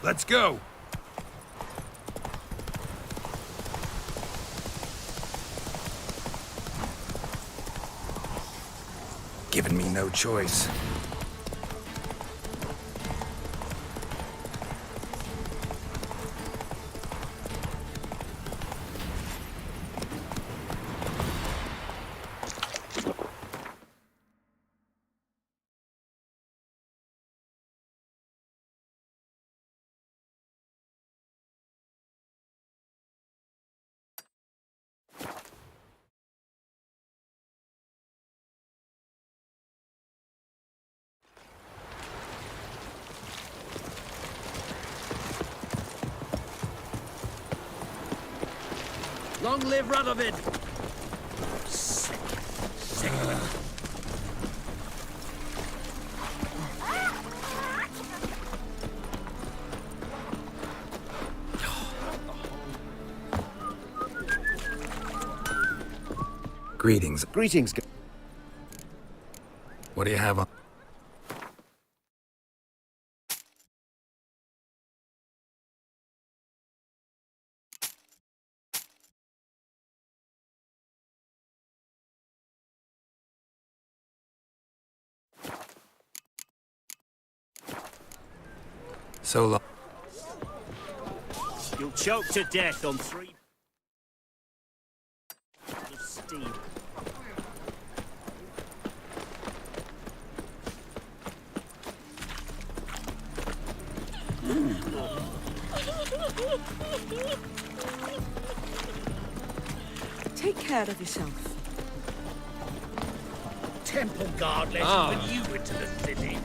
Let's go! Giving me no choice. Long live Radovid! Sick. Sick of it. Greetings. Greetings. What do you have on? So long. You'll choke to death on 3 of steam. Take care of yourself. Temple guard left when you went to the city.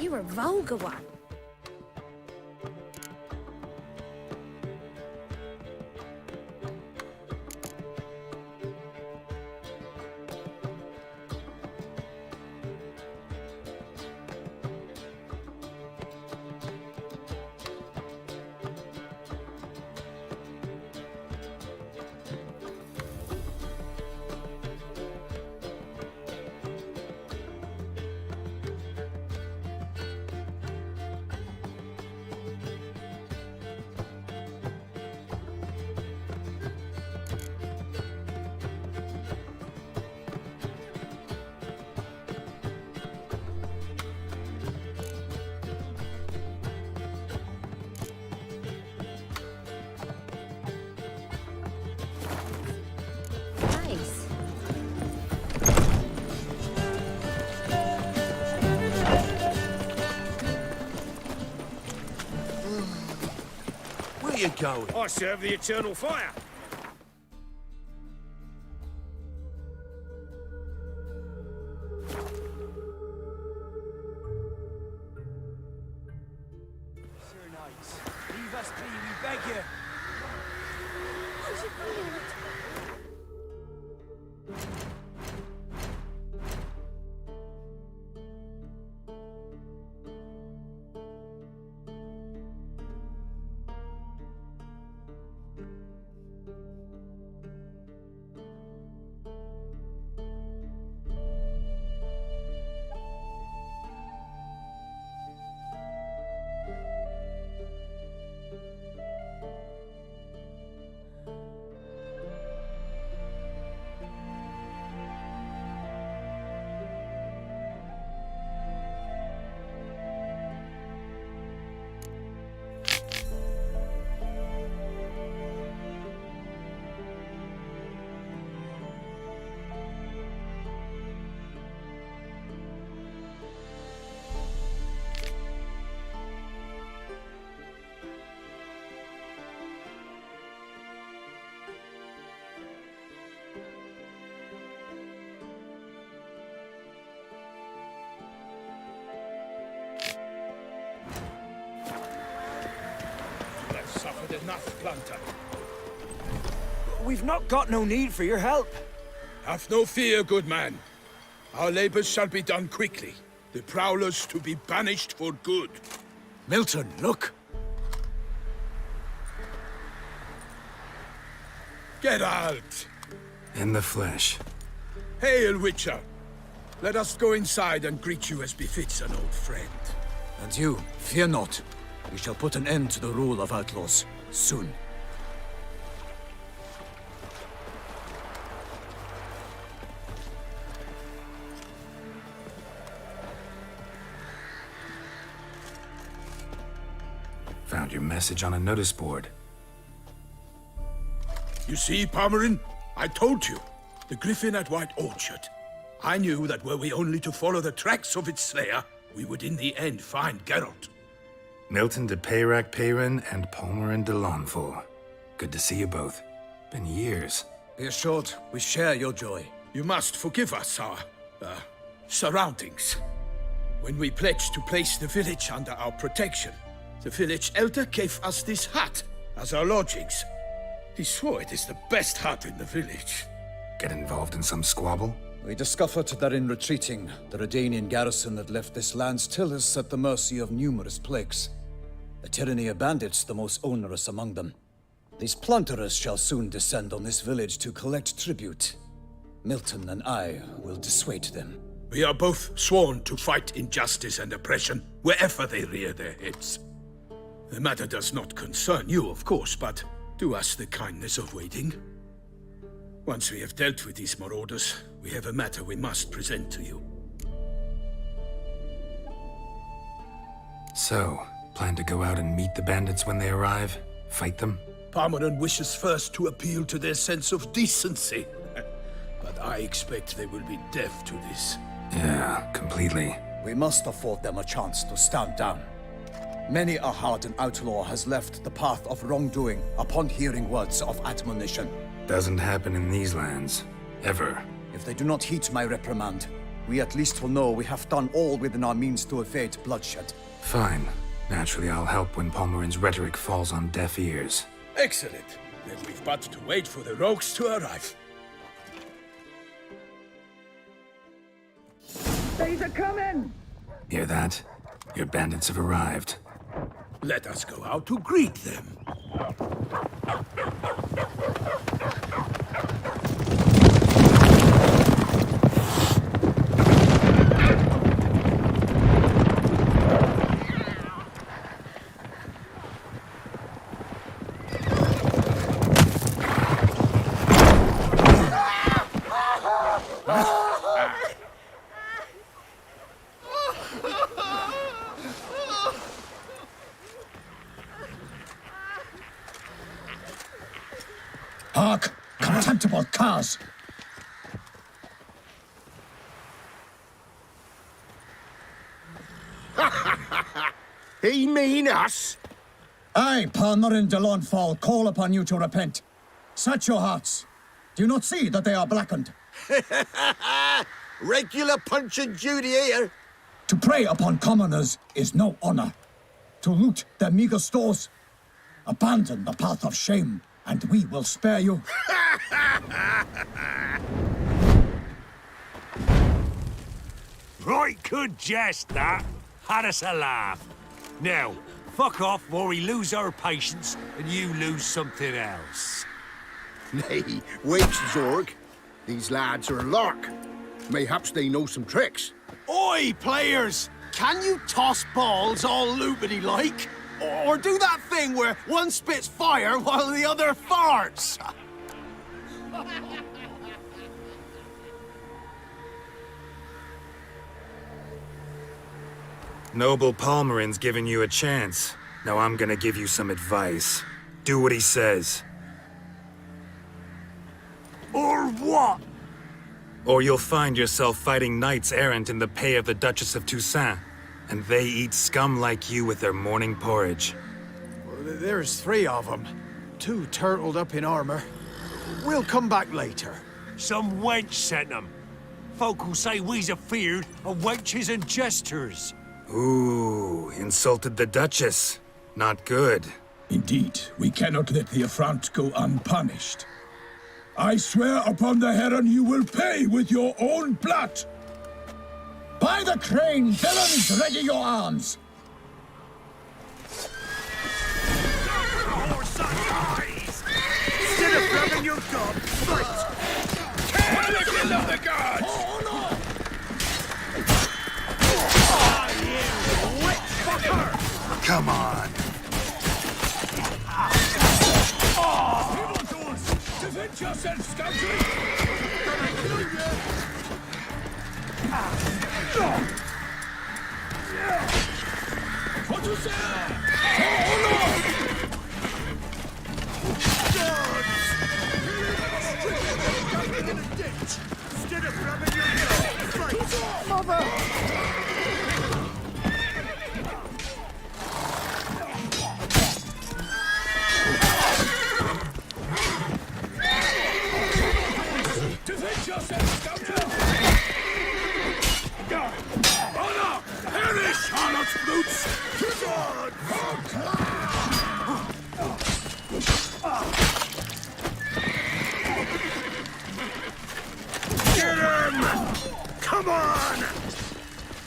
You're a vulgar one. Nice. Where you going? I serve the eternal fire. Sir Knights, leave us be, we beg you. Suffered enough, Plunter. We've not got no need for your help. Have no fear, good man. Our labors shall be done quickly. The prowlers to be banished for good. Milton, look. Get out! In the flesh. Hail, Witcher! Let us go inside and greet you as befits an old friend. And you, fear not. We shall put an end to the rule of outlaws, soon. Found your message on a notice board. You see, Palmerin? I told you. The griffin at White Orchard. I knew that were we only to follow the tracks of its slayer, we would in the end find Geralt. Milton de Peyrac Peyran and Palmerin de Lawnful. Good to see you both. Been years. Be assured, we share your joy. You must forgive us our, surroundings. When we pledged to place the village under our protection, the village elder gave us this hut as our lodgings. He swore it is the best hut in the village. Get involved in some squabble? We discovered that in retreating, the Redanian garrison had left this land still is at the mercy of numerous plagues. The tyranny of bandits the most onerous among them. These plunderers shall soon descend on this village to collect tribute. Milton and I will dissuade them. We are both sworn to fight injustice and oppression wherever they rear their heads. The matter does not concern you, of course, but do us the kindness of waiting. Once we have dealt with these marauders, we have a matter we must present to you. So, plan to go out and meet the bandits when they arrive? Fight them? Palmerin wishes first to appeal to their sense of decency. But I expect they will be deaf to this. Yeah, completely. We must afford them a chance to stand down. Many a hardened outlaw has left the path of wrongdoing upon hearing words of admonition. Doesn't happen in these lands. Ever. If they do not heed my reprimand, we at least will know we have done all within our means to evade bloodshed. Fine. Naturally, I'll help when Palmerin's rhetoric falls on deaf ears. Excellent. Then we've but to wait for the rogues to arrive. They's a coming! Hear that? Your bandits have arrived. Let us go out to greet them. Hark! Contemptible curs! He mean us? I, Palmerin de Lawnfall, call upon you to repent. Set your hearts. Do you not see that they are blackened? Regular punch and Judy here. To prey upon commoners is no honor. To loot their meager stores, abandon the path of shame, and we will spare you. Right good jest, that. Had us a laugh. Now, fuck off while we lose our patience and you lose something else. Nay, wait, Zorg. These lads are a lark. Mayhaps they know some tricks. Oi, players! Can you toss balls all loopity-like? Or do that thing where one spits fire while the other farts? Noble Palmerin's giving you a chance. Now I'm gonna give you some advice. Do what he says. Or what? Or you'll find yourself fighting knights errant in the pay of the Duchess of Toussaint. And they eat scum like you with their morning porridge. There's 3 of them. 2 turtled up in armor. We'll come back later. Some wench sent them. Folk will say we's afeard of wenches and jesters. Ooh, insulted the Duchess. Not good. Indeed, we cannot let the affront go unpunished. I swear upon the Heron you will pay with your own blood! By the crane, villains, ready your arms! Instead of grabbing your gun, fight! Kill the guards! Oh no! Defend yourself, scoundrel! What was that? Instead of rubbing your face! Defend yourself, scoundrel! Honor! Perish, harlot's boots! Get him! Come on!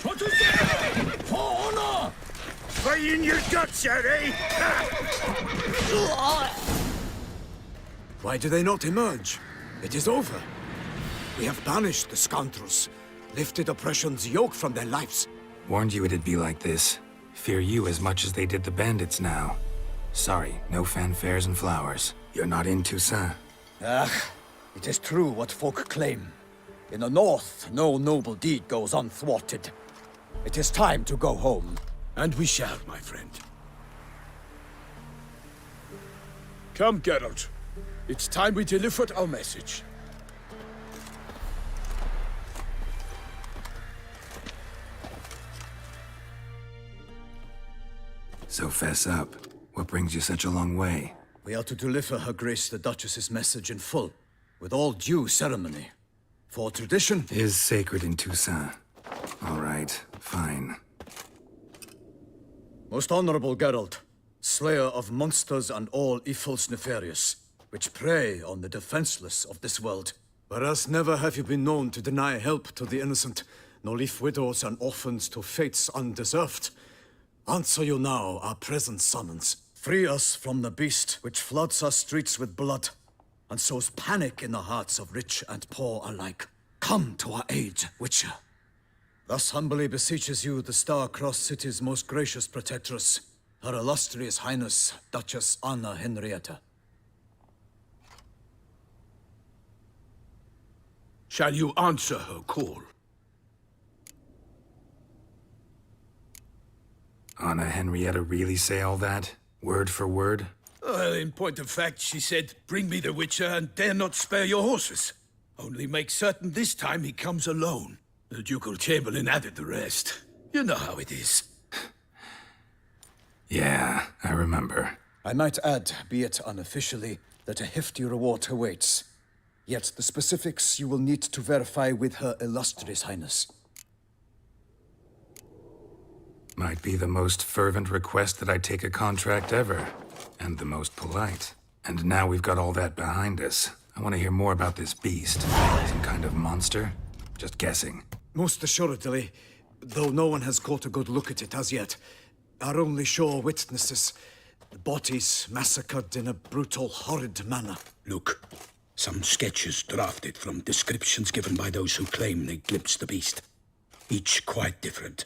What is that? For honor! Fighting your guts out, eh? Why do they not emerge? It is over. We have banished the scoundrels, lifted oppression's yoke from their lives. Warned you it'd be like this. Fear you as much as they did the bandits now. Sorry, no fanfares and flowers. You're not in Toussaint. Ah, it is true what folk claim. In the north, no noble deed goes unthwarted. It is time to go home. And we shall, my friend. Come, Geralt. It's time we delivered our message. So fess up. What brings you such a long way? We are to deliver Her Grace the Duchess's message in full, with all due ceremony. For tradition Is sacred in Toussaint. All right, fine. Most honorable Geralt, slayer of monsters and all evils nefarious, which prey on the defenseless of this world. Whereas never have you been known to deny help to the innocent, nor leave widows and orphans to fates undeserved. Answer you now our present summons. Free us from the beast which floods our streets with blood, and sows panic in the hearts of rich and poor alike. Come to our aid, Witcher. Thus humbly beseeches you the Star-Crossed City's most gracious protectress, Her Illustrious Highness, Duchess Anna Henrietta. Shall you answer her call? Anna Henrietta really say all that? Word for word? Well, in point of fact, she said, bring me the Witcher and dare not spare your horses. Only make certain this time he comes alone. The Ducal Chamberlain added the rest. You know how it is. Yeah, I remember. I might add, be it unofficially, that a hefty reward awaits. Yet the specifics you will need to verify with Her Illustrious Highness. Might be the most fervent request that I take a contract ever. And the most polite. And now we've got all that behind us. I want to hear more about this beast. Some kind of monster? Just guessing. Most assuredly, though no one has caught a good look at it as yet. Our only sure witnesses, the bodies massacred in a brutal, horrid manner. Look, some sketches drafted from descriptions given by those who claim they glimpsed the beast. Each quite different.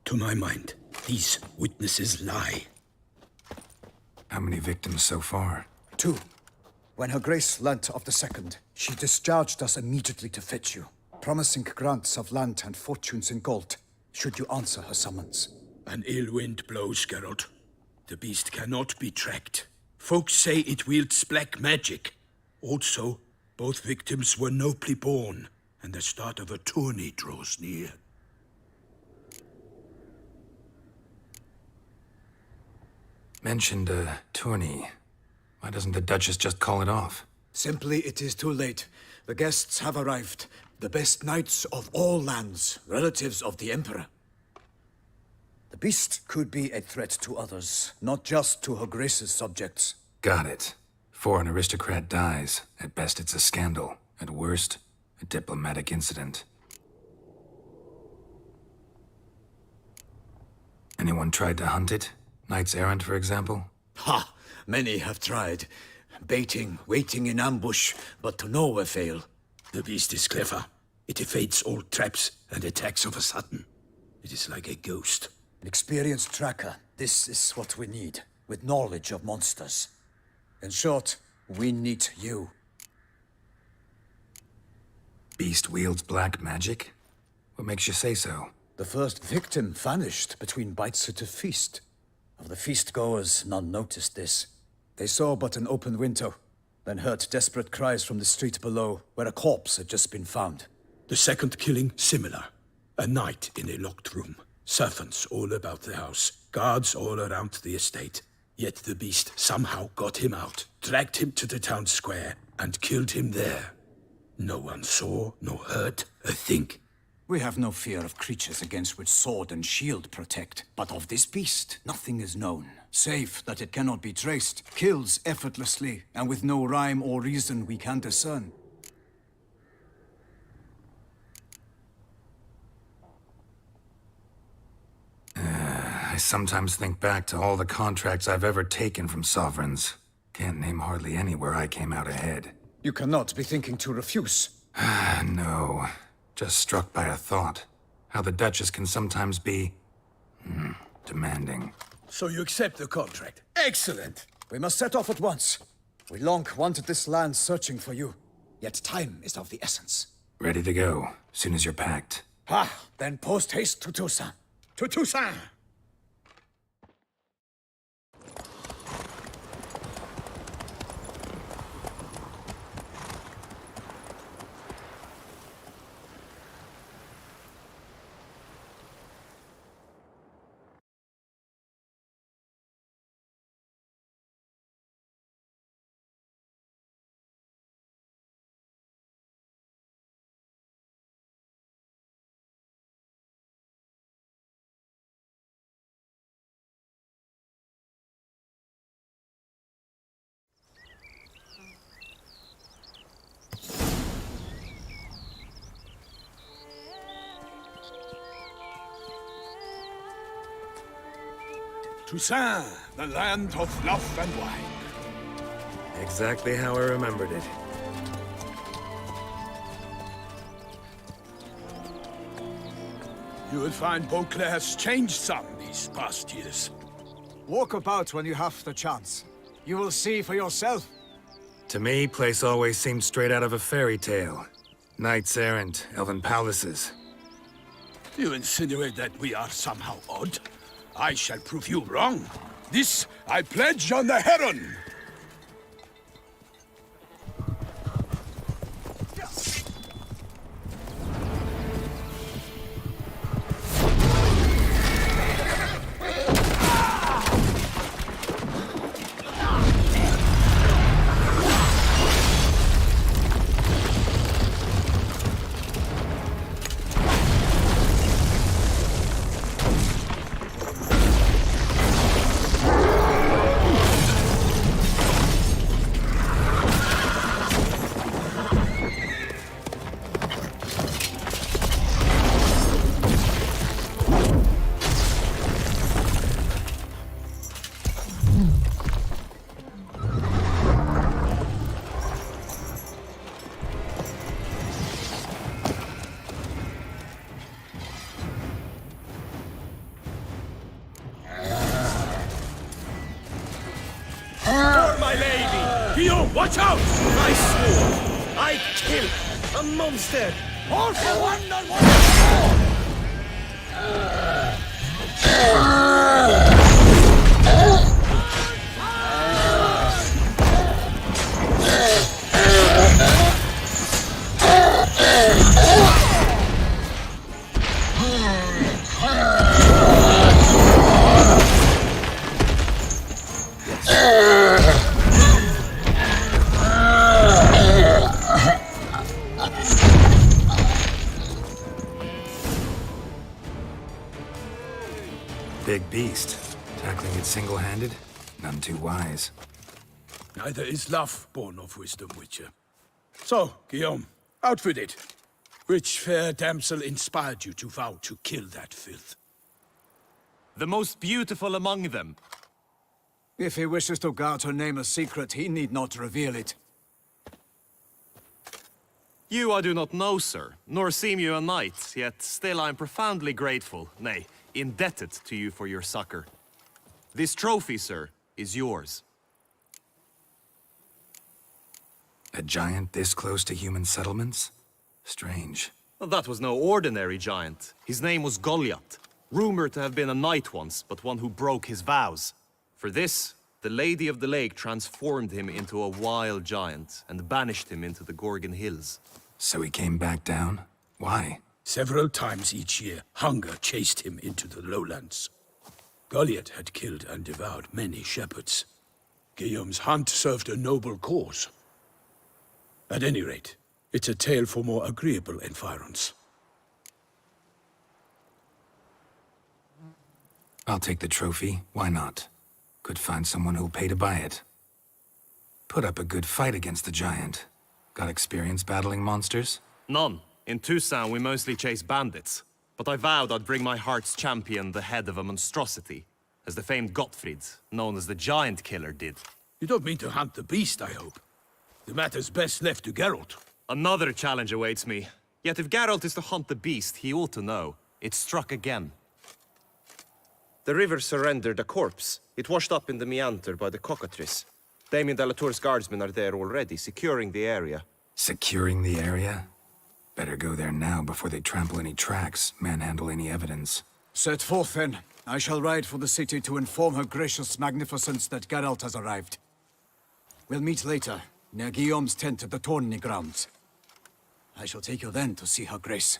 To my mind, these witnesses lie. How many victims so far? 2. When Her Grace learnt of the second, she discharged us immediately to fetch you, promising grants of land and fortunes in gold, should you answer her summons. An ill wind blows, Geralt. The beast cannot be tracked. Folks say it wields black magic. Also, both victims were nobly born, and the start of a tourney draws near. Mentioned a tourney. Why doesn't the Duchess just call it off? Simply, it is too late. The guests have arrived. The best knights of all lands, relatives of the Emperor. The beast could be a threat to others, not just to Her Grace's subjects. Got it. Before an aristocrat dies, at best it's a scandal. At worst, a diplomatic incident. Anyone tried to hunt it? Knights errant, for example? Ha! Many have tried. Baiting, waiting in ambush, but to no avail. The beast is clever. It evades all traps and attacks of a sudden. It is like a ghost. An experienced tracker. This is what we need, with knowledge of monsters. In short, we need you. beast wields black magic? What makes you say so? The first victim vanished between bites at a feast. Of the feast-goers, none noticed this. They saw but an open window, then heard desperate cries from the street below, where a corpse had just been found. The second killing, similar. A night in a locked room. Servants all about the house. Guards all around the estate. Yet the beast somehow got him out, dragged him to the town square, and killed him there. No one saw, nor heard a thing. We have no fear of creatures against which sword and shield protect, but of this beast, nothing is known, save that it cannot be traced, kills effortlessly, and with no rhyme or reason we can discern. I sometimes think back to all the contracts I've ever taken from sovereigns. Can't name hardly any where I came out ahead. You cannot be thinking to refuse. No. Just struck by a thought. How the Duchess can sometimes be... demanding. So you accept the contract. Excellent! We must set off at once. We long wanted this land searching for you, yet time is of the essence. Ready to go, soon as you're packed. Then post haste to Toussaint. To Toussaint! Toussaint, the land of love and wine. Exactly how I remembered it. You will find Beauclair has changed some these past years. Walk about when you have the chance. You will see for yourself. To me, place always seemed straight out of a fairy tale. Knights errant, elven palaces. You insinuate that we are somehow odd? I shall prove you wrong. This I pledge on the Heron! Guillaume, watch out! I swore I'd kill a monster! All for one, not one! Big beast. Tackling it single-handed? None too wise. Neither is love born of wisdom, Witcher. So, Guillaume, outfitted. Which fair damsel inspired you to vow to kill that filth? The most beautiful among them. If he wishes to guard her name a secret, he need not reveal it. You I do not know, sir, nor seem you a knight, yet still I am profoundly grateful, nay, indebted to you for your succor. This trophy, sir, is yours. A giant this close to human settlements? Strange. Well, that was no ordinary giant. His name was Goliath, rumored to have been a knight once, but one who broke his vows. For this, the Lady of the Lake transformed him into a wild giant and banished him into the Gorgon Hills. So he came back down? Why? Several times each year, hunger chased him into the lowlands. Goliath had killed and devoured many shepherds. Guillaume's hunt served a noble cause. At any rate, it's a tale for more agreeable environs. I'll take the trophy. Why not? Could find someone who'll pay to buy it. Put up a good fight against the giant. Got experience battling monsters? None. In Toussaint, we mostly chase bandits. But I vowed I'd bring my heart's champion the head of a monstrosity, as the famed Gottfried, known as the Giant Killer, did. You don't mean to hunt the beast, I hope. The matter's best left to Geralt. Another challenge awaits me. Yet if Geralt is to hunt the beast, he ought to know. It struck again. The river surrendered a corpse. It washed up in the meander by the cockatrice. Damien de la Tour's guardsmen are there already, securing the area. Securing the area? Better go there now before they trample any tracks, manhandle any evidence. Set forth, then. I shall ride for the city to inform her gracious magnificence that Geralt has arrived. We'll meet later, near Guillaume's tent at the Tourney grounds. I shall take you then to see her grace.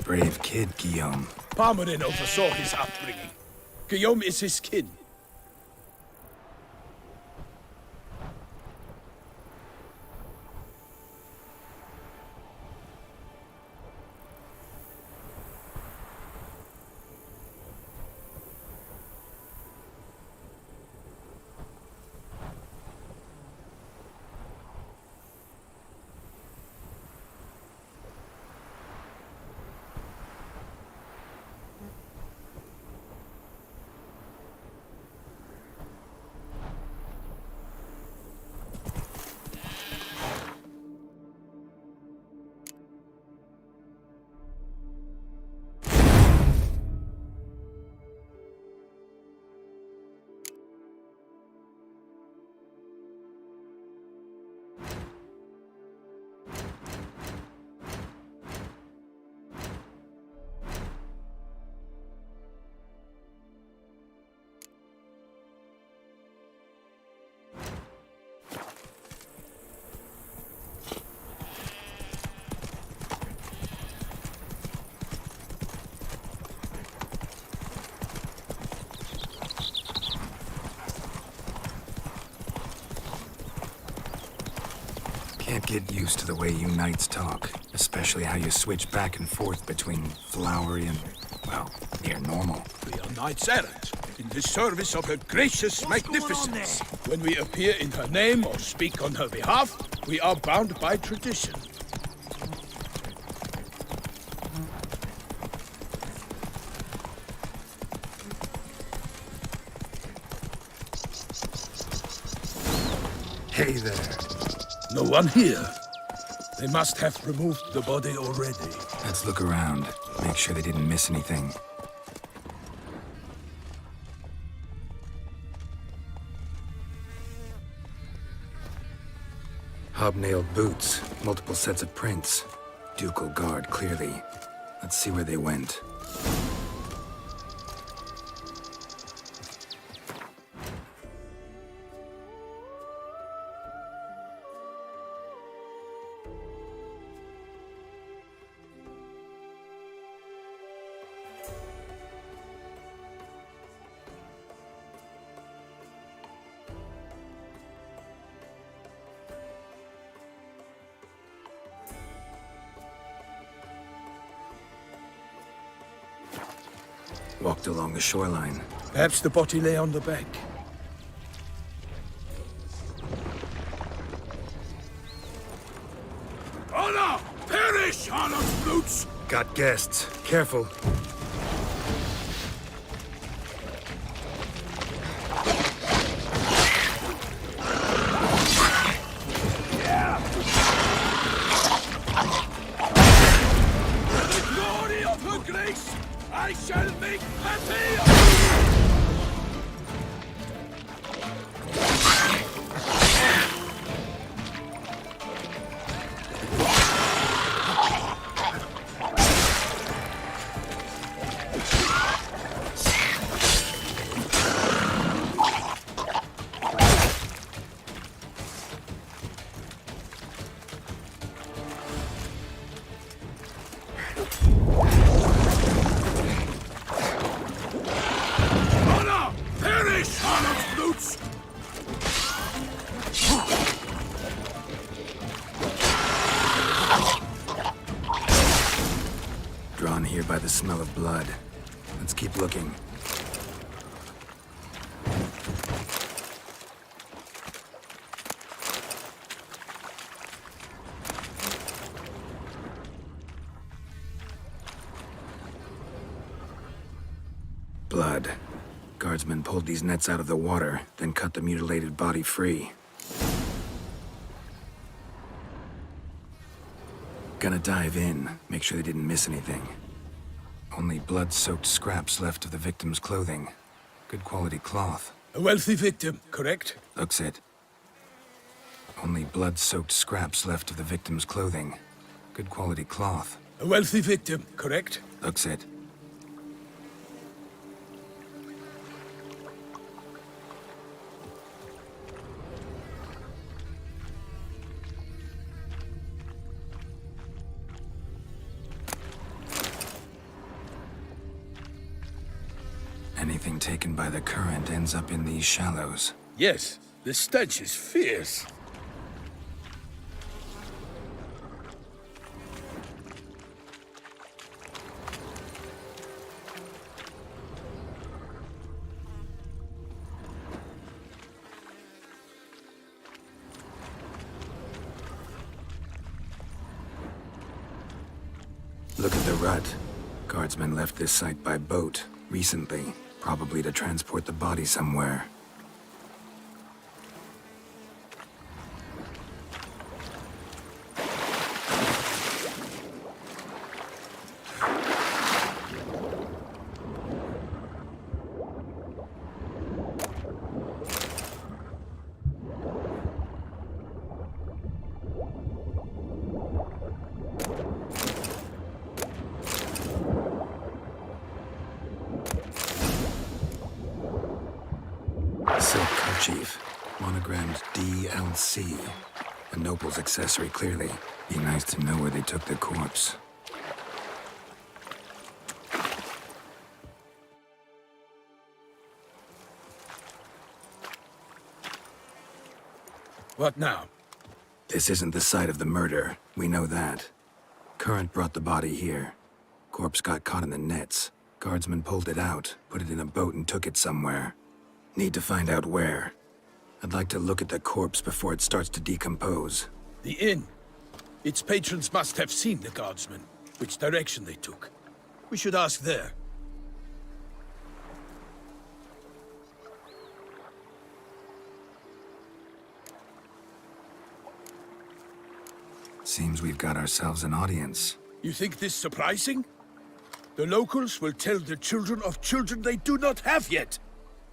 Brave kid, Guillaume. Parmanin oversaw his upbringing. Guillaume is his kin. Can't get used to the way you knights talk, especially how you switch back and forth between flowery and, well, near normal. We are knights errant, in the service of her gracious magnificence. When we appear in her name or speak on her behalf, we are bound by tradition. Hey there. No one here. They must have removed the body already. Let's look around. Make sure they didn't miss anything. Hobnailed boots, multiple sets of prints. Ducal guard, clearly. Let's see where they went. Walked along the shoreline. Perhaps the body lay on the bank. Honor! Perish, honored brutes! Got guests. Careful. The glory of her grace, I shall make happy! Honor! Perish, honored brutes! Drawn here by the smell of blood. Let's keep looking. Blood. Guardsmen pulled these nets out of the water, then cut the mutilated body free. Gonna dive in, make sure they didn't miss anything. Only blood-soaked scraps left of the victim's clothing. Good quality cloth. A wealthy victim, correct? Looks it. Only blood-soaked scraps left of the victim's clothing. Good quality cloth. A wealthy victim, correct? Looks it. Anything taken by the current ends up in these shallows. Yes, the stench is fierce. Look at the rut. Guardsmen left this site by boat recently, probably to transport the body somewhere. Silk kerchief, monogrammed DLC. A noble's accessory, clearly. Be nice to know where they took the corpse. What now? This isn't the site of the murder. We know that. Current brought the body here. Corpse got caught in the nets. Guardsmen pulled it out, put it in a boat and took it somewhere. Need to find out where. I'd like to look at the corpse before it starts to decompose. The inn. Its patrons must have seen the guardsmen, which direction they took. We should ask there. Seems we've got ourselves an audience. You think this surprising? The locals will tell the children of children they do not have yet,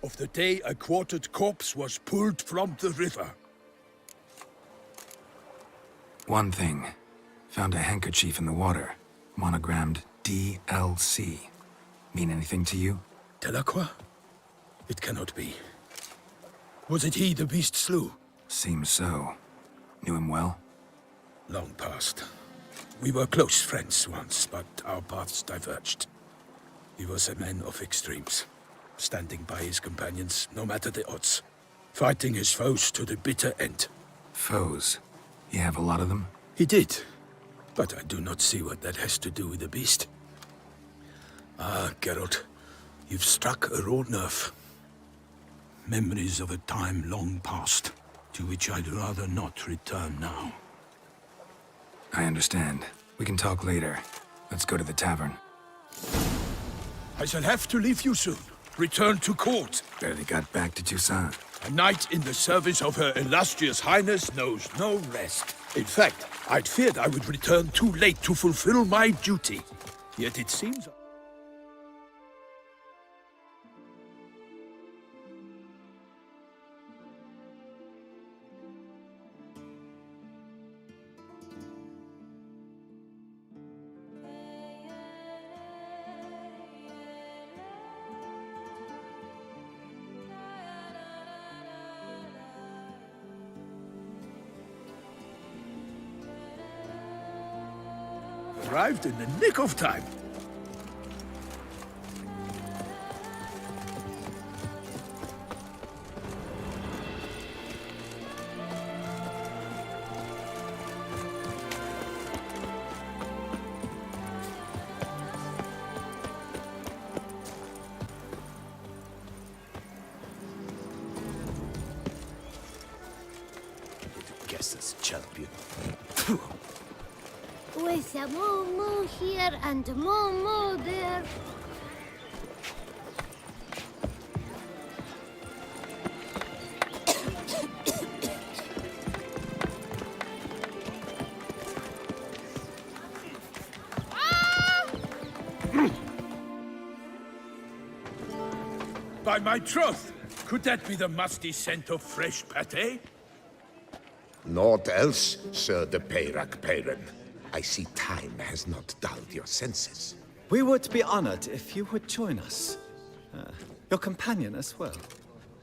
of the day a quartered corpse was pulled from the river. One thing. Found a handkerchief in the water. Monogrammed DLC. Mean anything to you? Delacroix? It cannot be. Was it he the beast slew? Seems so. Knew him well? Long past. We were close friends once, but our paths diverged. He was a man of extremes, standing by his companions no matter the odds, fighting his foes to the bitter end. Foes? You have a lot of them? He did, but I do not see what that has to do with the beast. Ah, Geralt, you've struck a raw nerve. Memories of a time long past, to which I'd rather not return now. I understand. We can talk later. Let's go to the tavern. I shall have to leave you soon. Return to court. Barely got back to Toussaint. A knight in the service of Her Illustrious Highness knows no rest. In fact, I'd feared I would return too late to fulfill my duty. Yet it seems... Arrived in the nick of time. Guess champion. With a moo here and a moo there. By my troth, could that be the musty scent of fresh pâté? Naught else, Sir de Peyrac-Peyran. I see time has not dulled your senses. We would be honored if you would join us. Your companion as well.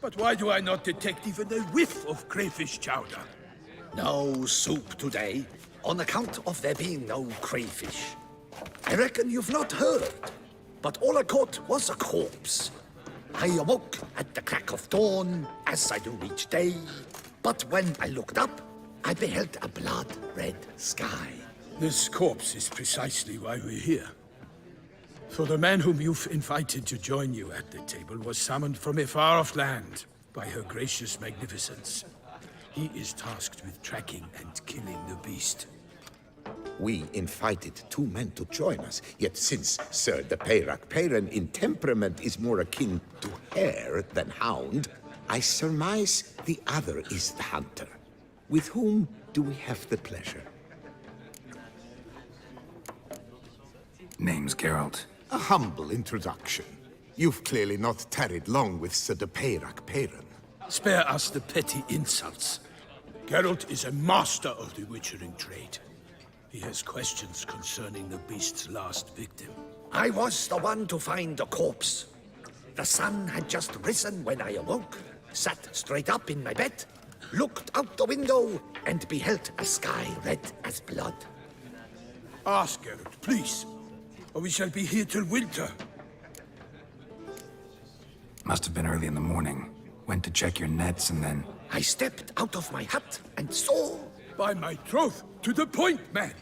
But why do I not detect even a whiff of crayfish chowder? No soup today, on account of there being no crayfish. I reckon you've not heard, but all I caught was a corpse. I awoke at the crack of dawn, as I do each day, but when I looked up, I beheld a blood-red sky. This corpse is precisely why we're here. For the man whom you've invited to join you at the table was summoned from a far-off land by her gracious magnificence. He is tasked with tracking and killing the beast. We invited two men to join us, yet since Sir de Peyrac-Peyran in temperament is more akin to hare than hound, I surmise the other is the hunter. With whom do we have the pleasure? Name's Geralt. A humble introduction. You've clearly not tarried long with Sir de Peyrac-Peyran. Spare us the petty insults. Geralt is a master of the witchering trade. He has questions concerning the beast's last victim. I was the one to find the corpse. The sun had just risen when I awoke, sat straight up in my bed, looked out the window, and beheld a sky red as blood. Ask Geralt, please, or we shall be here till winter. Must have been early in the morning. Went to check your nets and then... I stepped out of my hut and saw By my troth, to the point, man.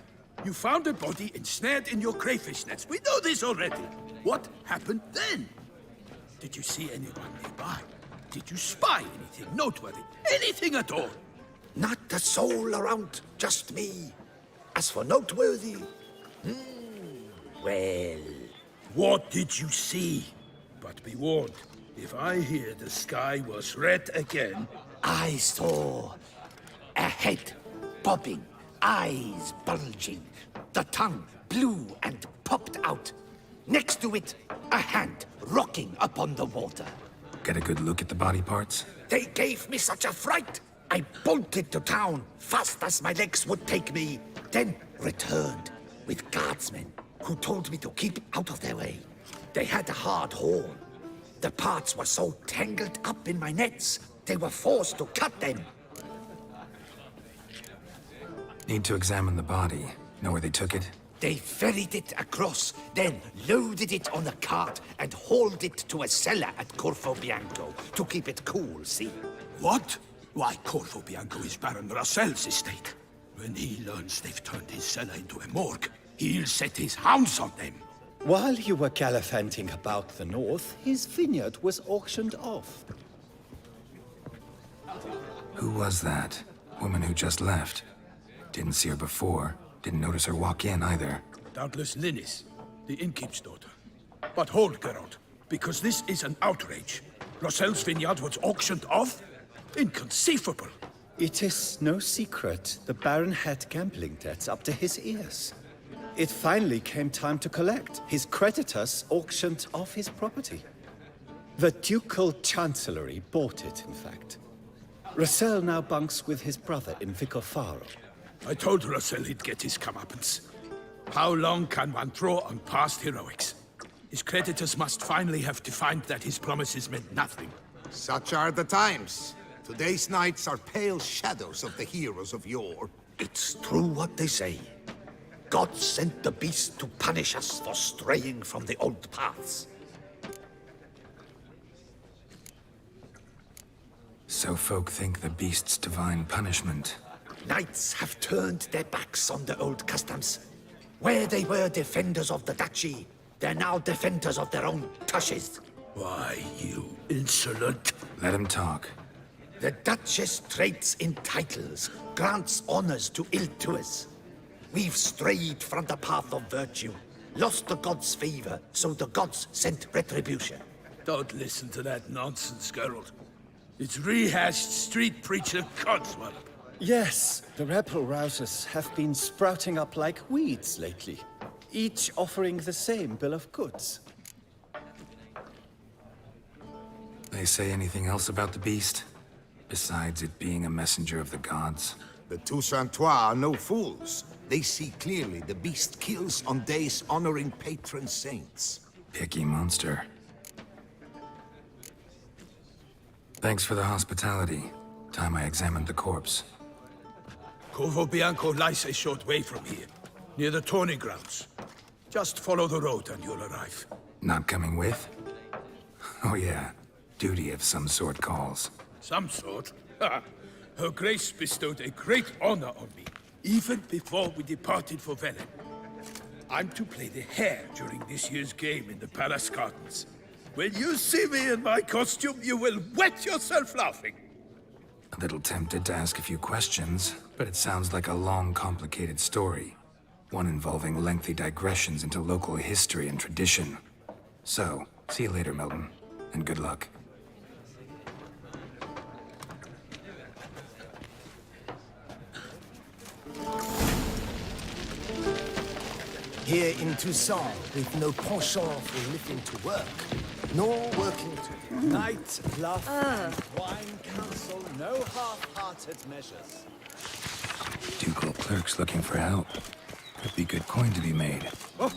You found a body ensnared in your crayfish nets. We know this already. What happened then? Did you see anyone nearby? Did you spy anything noteworthy? Anything at all? Not a soul around, just me. As for noteworthy, well... What did you see? But be warned, if I hear the sky was red again... I saw a head bobbing, eyes bulging, the tongue blue and popped out. Next to it, a hand rocking upon the water. Get a good look at the body parts? They gave me such a fright. I bolted to town, fast as my legs would take me, then returned with guardsmen who told me to keep out of their way. They had a hard haul. The parts were so tangled up in my nets, they were forced to cut them. Need to examine the body. Know where they took it? They ferried it across, then loaded it on a cart and hauled it to a cellar at Corvo Bianco to keep it cool, see? What? Why, Corvo Bianco is Baron Russell's estate. When he learns they've turned his cellar into a morgue, he'll set his hounds on them. While you were gallivanting about the north, his vineyard was auctioned off. Who was that? Woman who just left. Didn't see her before. Didn't notice her walk in either. Doubtless Linnis, the innkeep's daughter. But hold, Geralt, because this is an outrage. Russell's vineyard was auctioned off? Inconceivable. It is no secret the Baron had gambling debts up to his ears. It finally came time to collect. His creditors auctioned off his property. The Ducal Chancellery bought it, in fact. Russell now bunks with his brother in Vicofaro. I told Russell he'd get his comeuppance. How long can one draw on past heroics? His creditors must finally have defined that his promises meant nothing. Such are the times. Today's knights are pale shadows of the heroes of yore. It's true what they say. God sent the beast to punish us for straying from the old paths. So folk think the beast's divine punishment. Knights have turned their backs on the old customs. Where they were defenders of the duchy, they're now defenders of their own tushes. Why, you insolent... Let him talk. The Duchess trades in titles, grants honors to ill-doers. We've strayed from the path of virtue, lost the gods' favor, so the gods sent retribution. Don't listen to that nonsense, Geralt. It's rehashed street preacher codswallop. Yes, the rebel rousers have been sprouting up like weeds lately, each offering the same bill of goods. They say anything else about the beast? Besides it being a messenger of the gods? The Toussaintois are no fools. They see clearly the beast kills on days honoring patron saints. Picky monster. Thanks for the hospitality. Time I examined the corpse. Corvo Bianco lies a short way from here, near the tourney grounds. Just follow the road and you'll arrive. Not coming with? Oh yeah, duty of some sort calls. Some sort? Ha! Her Grace bestowed a great honor on me, even before we departed for Velen. I'm to play the hare during this year's game in the palace gardens. When you see me in my costume, you will wet yourself laughing. A little tempted to ask a few questions, but it sounds like a long, complicated story. One involving lengthy digressions into local history and tradition. So, see you later, Milton, and good luck. Here in Toussaint, we've no penchant for living to work, nor working to... Night, bluff, wine council, no half-hearted measures. Ducal clerk's looking for help. Could be good coin to be made. Oh.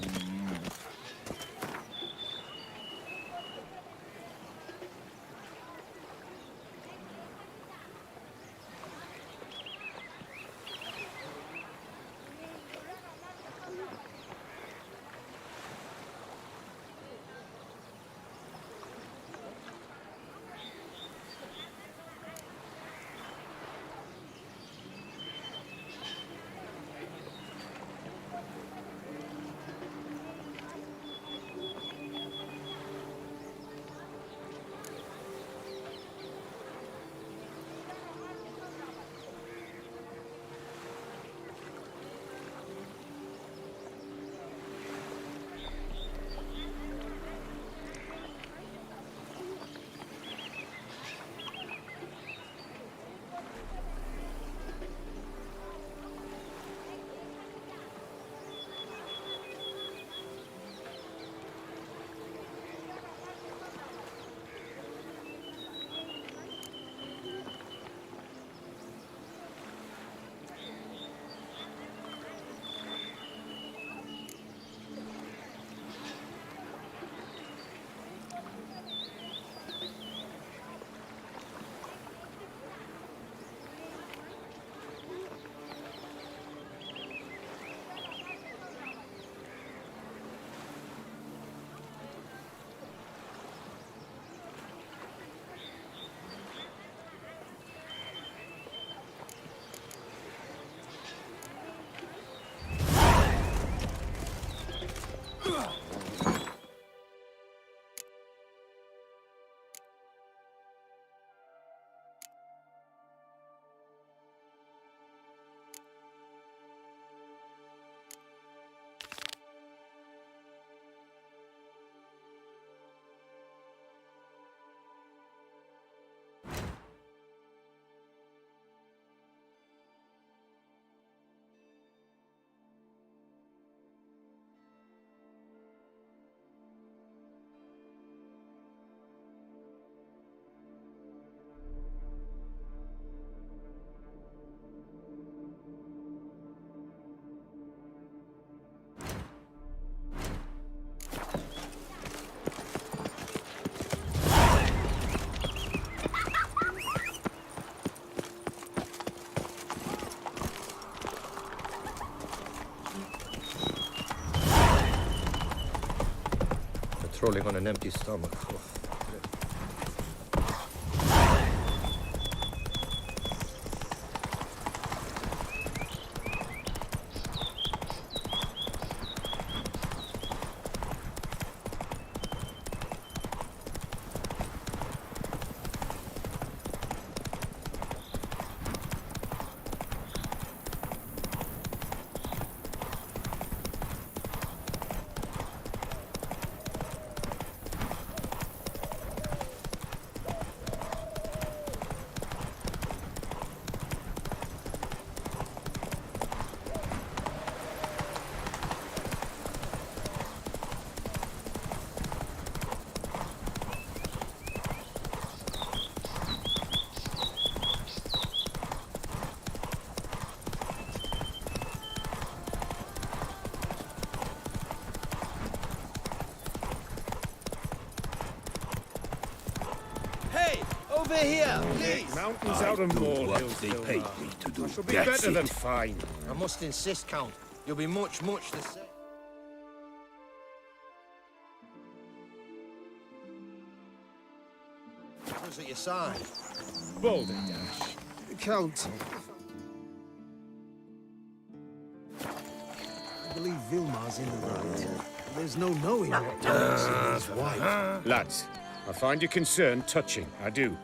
patrolling on an empty stomach. Over here, please! Mountains out and molehills they paid me to do. I shall be better than fine. I must insist, Count. You'll be much the same. Who's at your side? Balderdash. Count. I believe Vilmar's in the right. There's no knowing what Thomas and his wife. Lads, I find your concern touching, I do.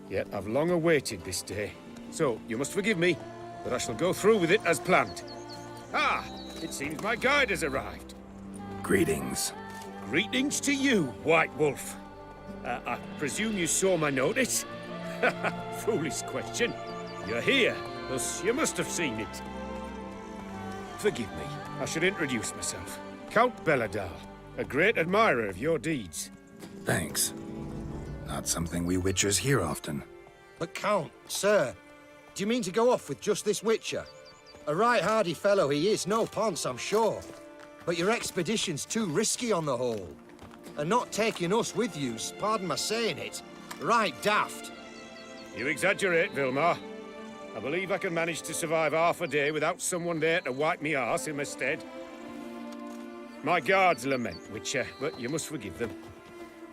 Yet I've long awaited this day. So, you must forgive me, but I shall go through with it as planned. Ah, it seems my guide has arrived. Greetings. Greetings to you, White Wolf. I presume you saw my notice? Foolish question. You're here, thus you must have seen it. Forgive me, I should introduce myself. Count Belladal, a great admirer of your deeds. Thanks. Not something we Witchers hear often. But Count, sir, do you mean to go off with just this Witcher? A right hardy fellow he is, no ponce, I'm sure. But your expedition's too risky on the whole. And not taking us with you's, pardon my saying it, right daft. You exaggerate, Vilmar. I believe I can manage to survive half a day without someone there to wipe me arse in my stead. My guards lament, Witcher, but you must forgive them.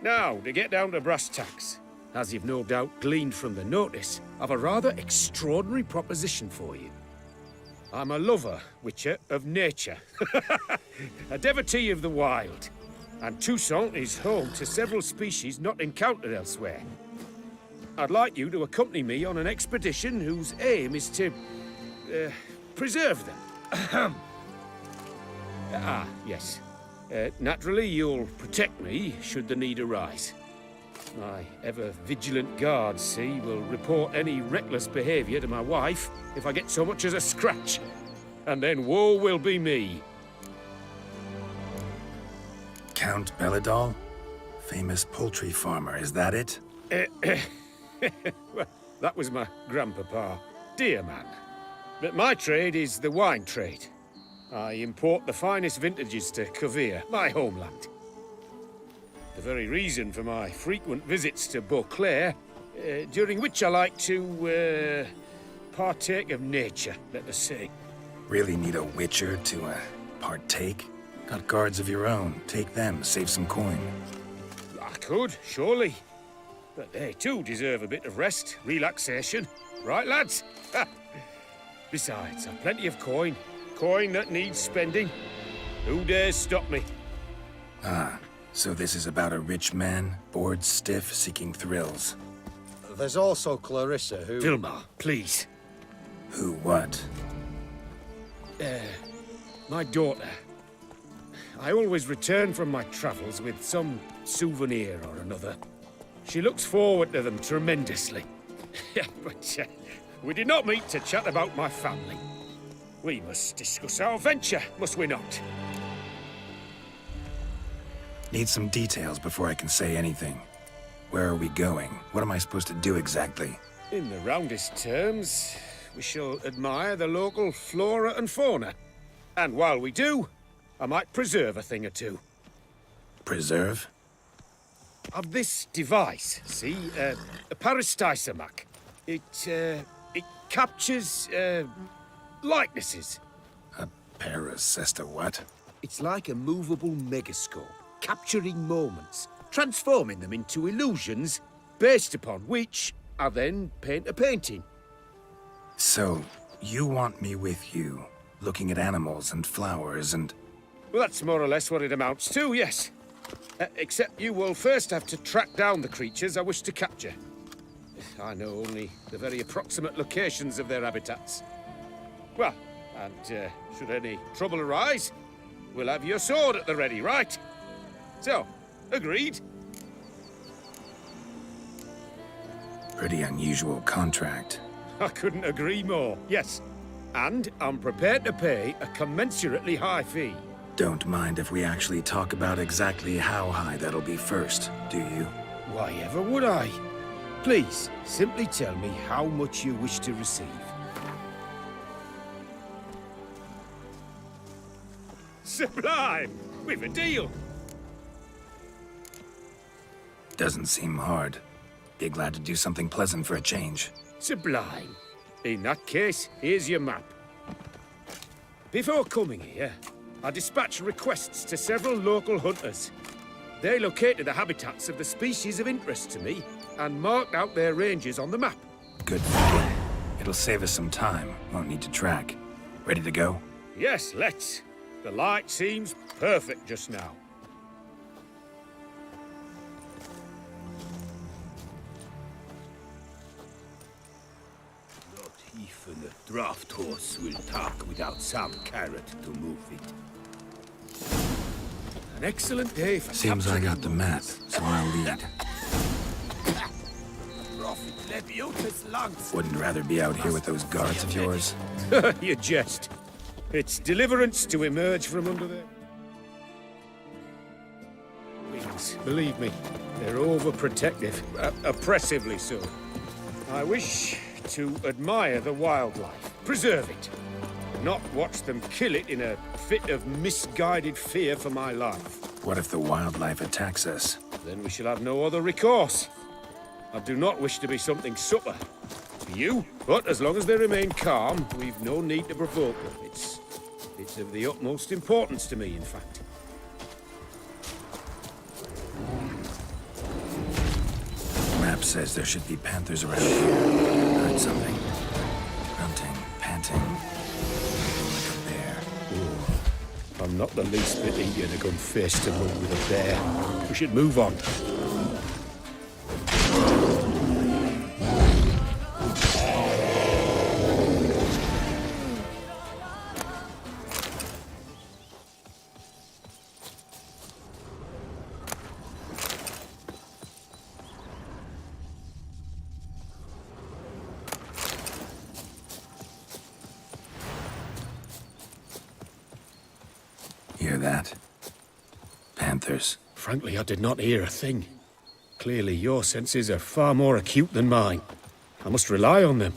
Now, to get down to brass tacks, as you've no doubt gleaned from the notice, I've a rather extraordinary proposition for you. I'm a lover, Witcher, of nature. A devotee of the wild. And Toussaint is home to several species not encountered elsewhere. I'd like you to accompany me on an expedition whose aim is to preserve them. Yes. Naturally, you'll protect me should the need arise. My ever-vigilant guards, see, will report any reckless behavior to my wife if I get so much as a scratch. And then woe will be me. Count Belladal? Famous poultry farmer, is that it? Well, that was my grandpapa. Dear man. But my trade is the wine trade. I import the finest vintages to Covere, my homeland. The very reason for my frequent visits to Beauclair, during which I like to, partake of nature, let us say. Really need a Witcher to, partake? Got guards of your own. Take them, save some coin. I could, surely. But they too deserve a bit of rest, relaxation. Right, lads? Besides, I've plenty of coin. Coin that needs spending. Who dares stop me? Ah, so this is about a rich man, bored stiff, seeking thrills. There's also Clarissa, who... Vilmar, please. Who what? My daughter. I always return from my travels with some souvenir or another. She looks forward to them tremendously. But we did not meet to chat about my family. We must discuss our venture, must we not? Need some details before I can say anything. Where are we going? What am I supposed to do exactly? In the roundest terms, we shall admire the local flora and fauna. And while we do, I might preserve a thing or two. Preserve? Of this device, see? A parastysamac. It captures, likenesses. A paracesta what? It's like a movable megascope, capturing moments, transforming them into illusions, based upon which I then paint a painting. So, you want me with you, looking at animals and flowers and... Well, that's more or less what it amounts to, yes. Except you will first have to track down the creatures I wish to capture. I know only the very approximate locations of their habitats. Well, and should any trouble arise, we'll have your sword at the ready, right? So, agreed? Pretty unusual contract. I couldn't agree more, yes. And I'm prepared to pay a commensurately high fee. Don't mind if we actually talk about exactly how high that'll be first, do you? Why ever would I? Please, simply tell me how much you wish to receive. Sublime! We've a deal! Doesn't seem hard. Be glad to do something pleasant for a change. Sublime. In that case, here's your map. Before coming here, I dispatched requests to several local hunters. They located the habitats of the species of interest to me and marked out their ranges on the map. Good thinking. It'll save us some time. Won't need to track. Ready to go? Yes, let's. The light seems perfect just now. Not even a draft horse will talk without some carrot to move it. An excellent day for Seems I got the map, so I'll lead. Wouldn't rather be out here with those guards of yours? You jest. It's deliverance to emerge from under there. Wings, believe me, they're overprotective, oppressively so. I wish to admire the wildlife, preserve it, not watch them kill it in a fit of misguided fear for my life. What if the wildlife attacks us? Then we shall have no other recourse. I do not wish to be something supper to you, but as long as they remain calm, we've no need to provoke them. It's of the utmost importance to me, in fact. Map says there should be panthers around here. Heard something. Grunting, panting. Like a bear. Ooh. I'm not the least bit eager to come face to move with a bear. We should move on. Hear that? Panthers. Frankly, I did not hear a thing. Clearly, your senses are far more acute than mine. I must rely on them.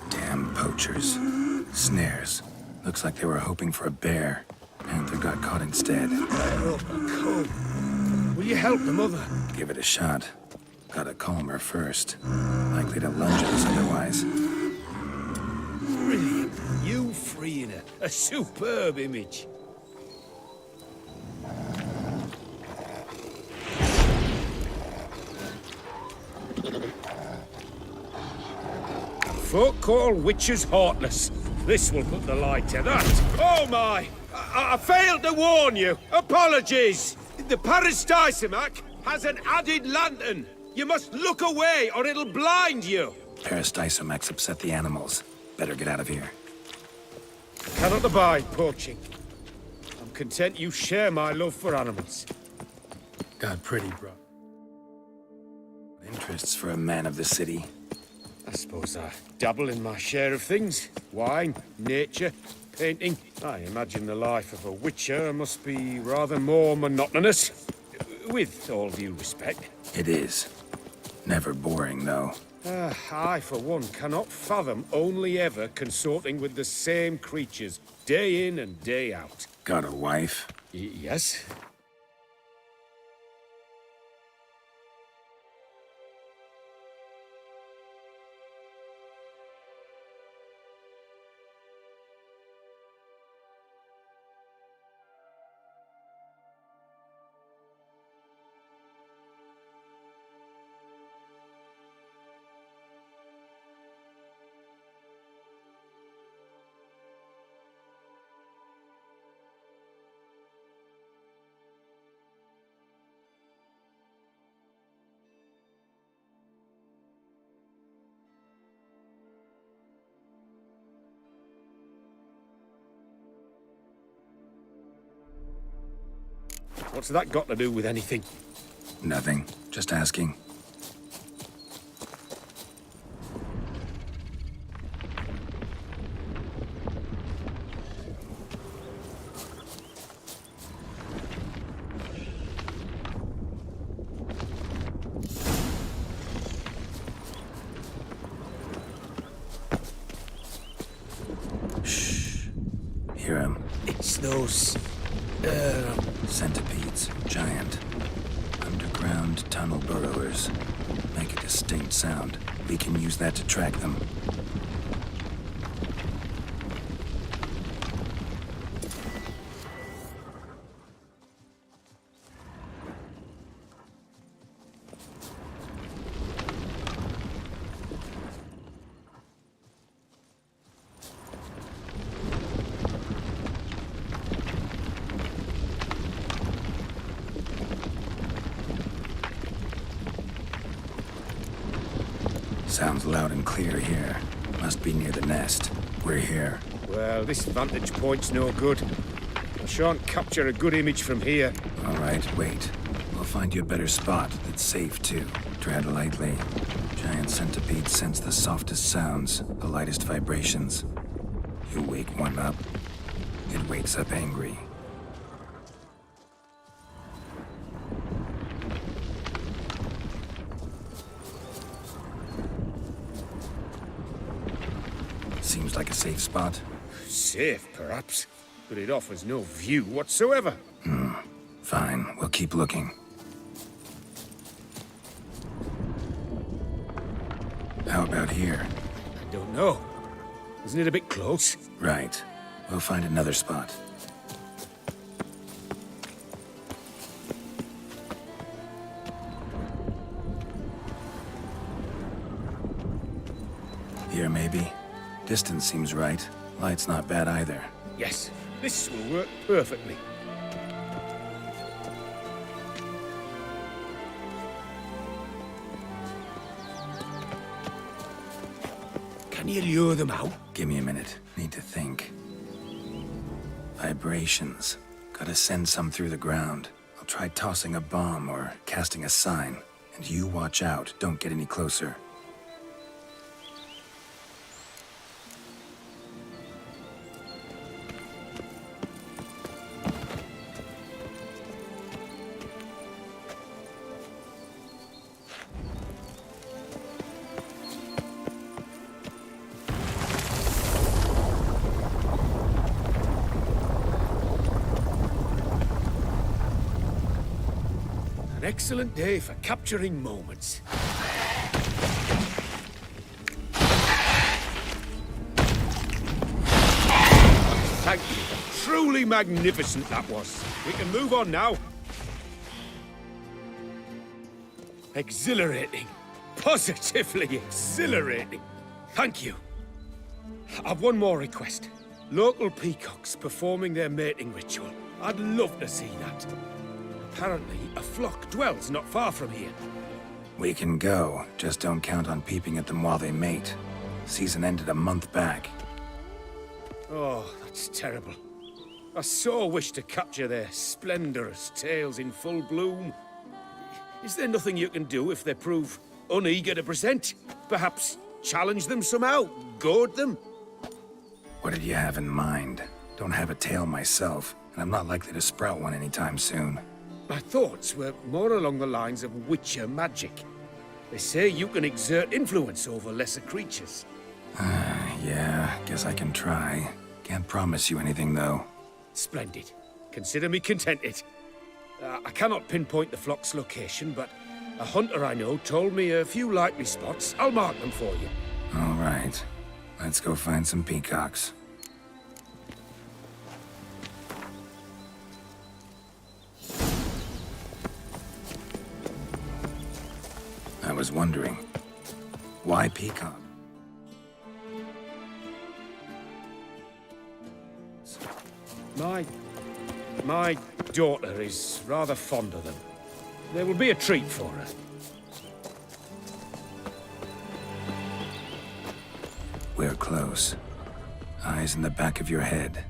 Damn poachers. Snares. Looks like they were hoping for a bear. Panther got caught instead. Will you help the mother? Give it a shot. Gotta calm her first. Likely to lunge at us otherwise. Brilliant. You freeing her. A superb image. Folk call witches heartless. This will put the light to that. Oh my! I failed to warn you. Apologies. The Peristysomac has an added lantern. You must look away or it'll blind you. Peristysomacs upset the animals. Better get out of here. I cannot abide poaching. I'm content you share my love for animals. Got pretty, bro. Interests for a man of the city. I suppose I dabble in my share of things. Wine, nature, painting. I imagine the life of a witcher must be rather more monotonous. With all due respect. It is. Never boring, though. I, for one, cannot fathom only ever consorting with the same creatures, day in and day out. Got a wife? Yes. What's that got to do with anything? Nothing. Just asking. Shh. Hear him. It's those... Centipedes. Giant. Underground tunnel burrowers. Make a distinct sound. We can use that to track them. Sounds loud and clear here. Must be near the nest. We're here. Well, this vantage point's no good. I shan't capture a good image from here. All right, wait. We'll find you a better spot that's safe, too. Tread lightly. Giant centipedes sense the softest sounds, the lightest vibrations. You wake one up, it wakes up angry. Seems like a safe spot. Safe, perhaps, but it offers no view whatsoever. Fine, we'll keep looking. How about here? I don't know. Isn't it a bit close? Right. We'll find another spot. Here, maybe? Distance seems right. Light's not bad either. Yes, this will work perfectly. Can you lure them out? Give me a minute. Need to think. Vibrations. Gotta send some through the ground. I'll try tossing a bomb or casting a sign. And you watch out. Don't get any closer. An excellent day for capturing moments. Thank you. Truly magnificent that was. We can move on now. Exhilarating. Positively exhilarating. Thank you. I've one more request. Local peacocks performing their mating ritual. I'd love to see that. Apparently, a flock dwells not far from here. We can go. Just don't count on peeping at them while they mate. Season ended a month back. Oh, that's terrible. I so wish to capture their splendorous tails in full bloom. Is there nothing you can do if they prove uneager to present? Perhaps challenge them somehow? Goad them? What did you have in mind? Don't have a tail myself, and I'm not likely to sprout one anytime soon. My thoughts were more along the lines of witcher magic. They say you can exert influence over lesser creatures. Yeah, guess I can try. Can't promise you anything, though. Splendid. Consider me contented. I cannot pinpoint the flock's location, but a hunter I know told me a few likely spots. I'll mark them for you. All right. Let's go find some peacocks. I was wondering, why peacock? My daughter is rather fond of them. There will be a treat for her. We're close. Eyes in the back of your head.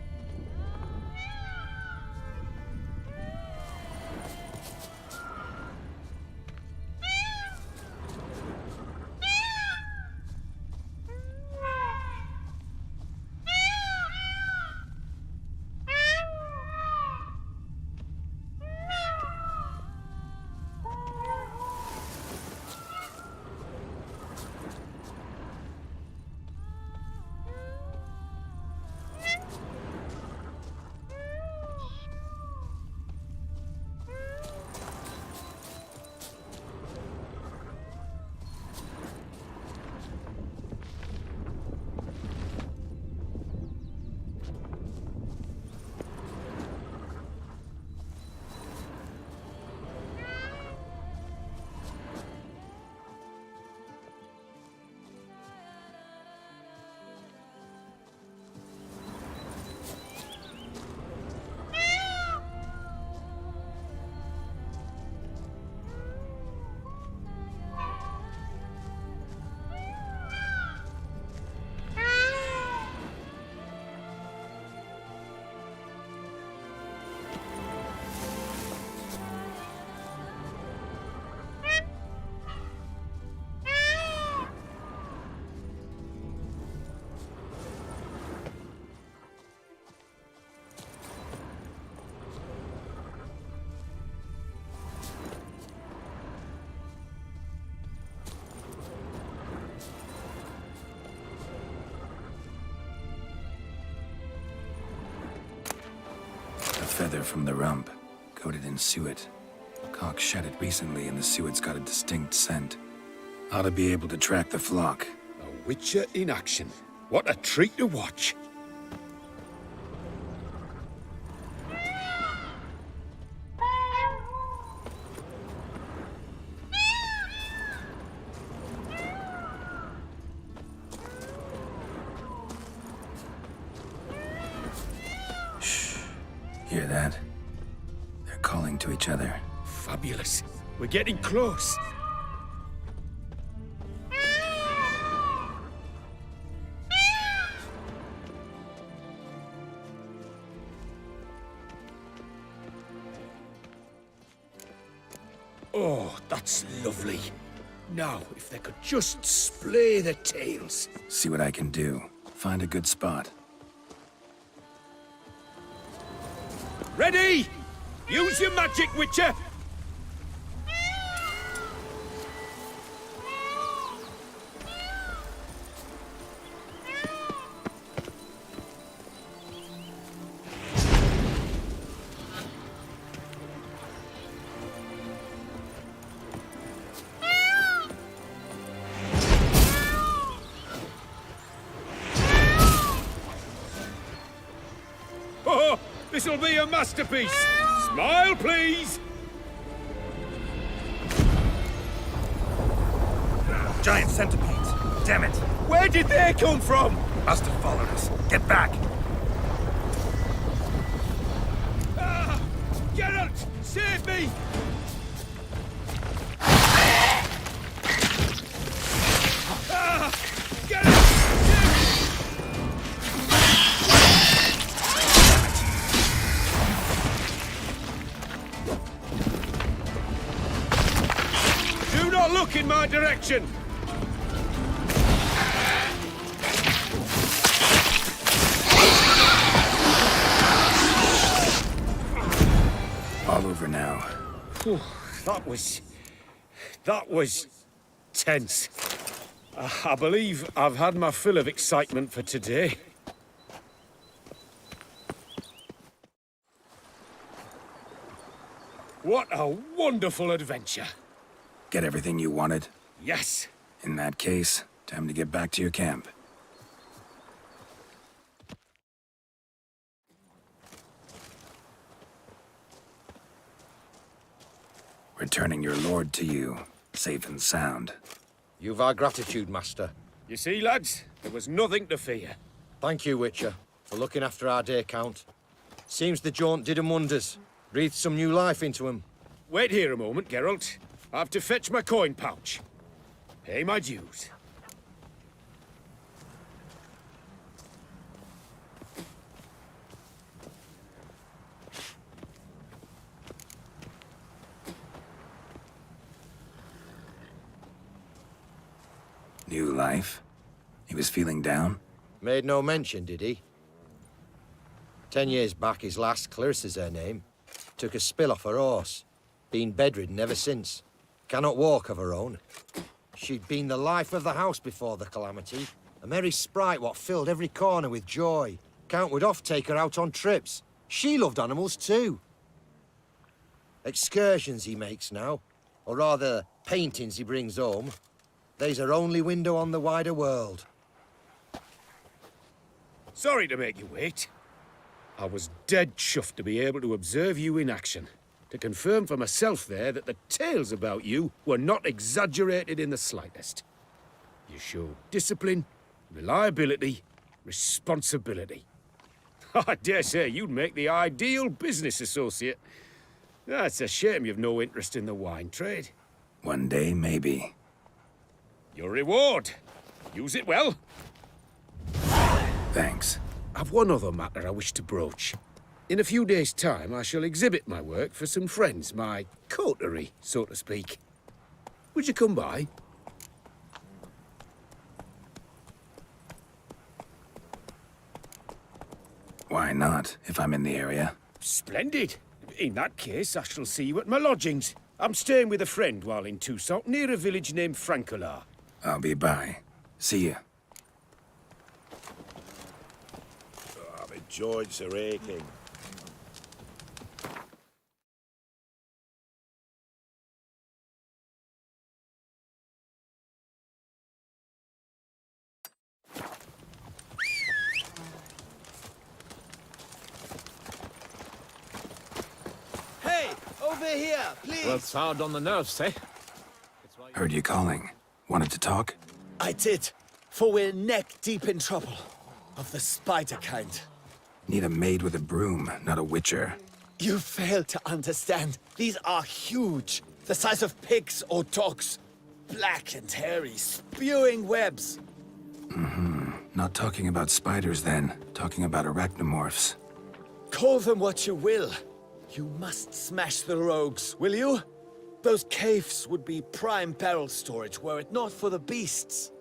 feather from the rump, coated in suet. Cock shed it recently and the suet's got a distinct scent. Ought to be able to track the flock. A witcher in action. What a treat to watch. Hear that? They're calling to each other. Fabulous. We're getting close. Oh, that's lovely. Now, if they could just splay their tails. See what I can do. Find a good spot. Ready? Use your magic, Witcher! Oh, this'll be a masterpiece! Smile, please! Giant centipedes! Damn it! Where did they come from? Must have followed us. Get back! Ah! Geralt! Save me! Ah! Geralt! Do not look in my direction! All over now. Whew, that was tense. I believe I've had my fill of excitement for today. What a wonderful adventure. Get everything you wanted? Yes. In that case, time to get back to your camp. Returning your lord to you, safe and sound. You've our gratitude, Master. You see, lads, there was nothing to fear. Thank you, Witcher, for looking after our day count. Seems the jaunt did 'em wonders. Breathed some new life into 'em. Wait here a moment, Geralt. I have to fetch my coin pouch. Pay my dues. New life? He was feeling down? Made no mention, did he? 10 years back, his lass, Clarissa's her name, took a spill off her horse. Been bedridden ever since. Cannot walk of her own. She'd been the life of the house before the calamity. A merry sprite what filled every corner with joy. Count would oft take her out on trips. She loved animals too. Excursions he makes now, or rather, paintings he brings home. They's her only window on the wider world. Sorry to make you wait. I was dead chuffed to be able to observe you in action. To confirm for myself there that the tales about you were not exaggerated in the slightest. You showed discipline, reliability, responsibility. I dare say you'd make the ideal business associate. It's a shame you've no interest in the wine trade. One day, maybe. Your reward. Use it well. Thanks. I've one other matter I wish to broach. In a few days' time, I shall exhibit my work for some friends, my coterie, so to speak. Would you come by? Why not, if I'm in the area? Splendid. In that case, I shall see you at my lodgings. I'm staying with a friend while in Toussaint, near a village named Francois. I'll be by. See ya. Oh, my joints are aching. over here, please! Works hard on the nerves, eh? Heard you calling. Wanted to talk? I did, for we're neck-deep in trouble. Of the spider kind. Need a maid with a broom, not a witcher. You fail to understand. These are huge. The size of pigs or dogs. Black and hairy, spewing webs. Not talking about spiders then. Talking about arachnomorphs. Call them what you will. You must smash the rogues, will you? Those caves would be prime barrel storage were it not for the beasts.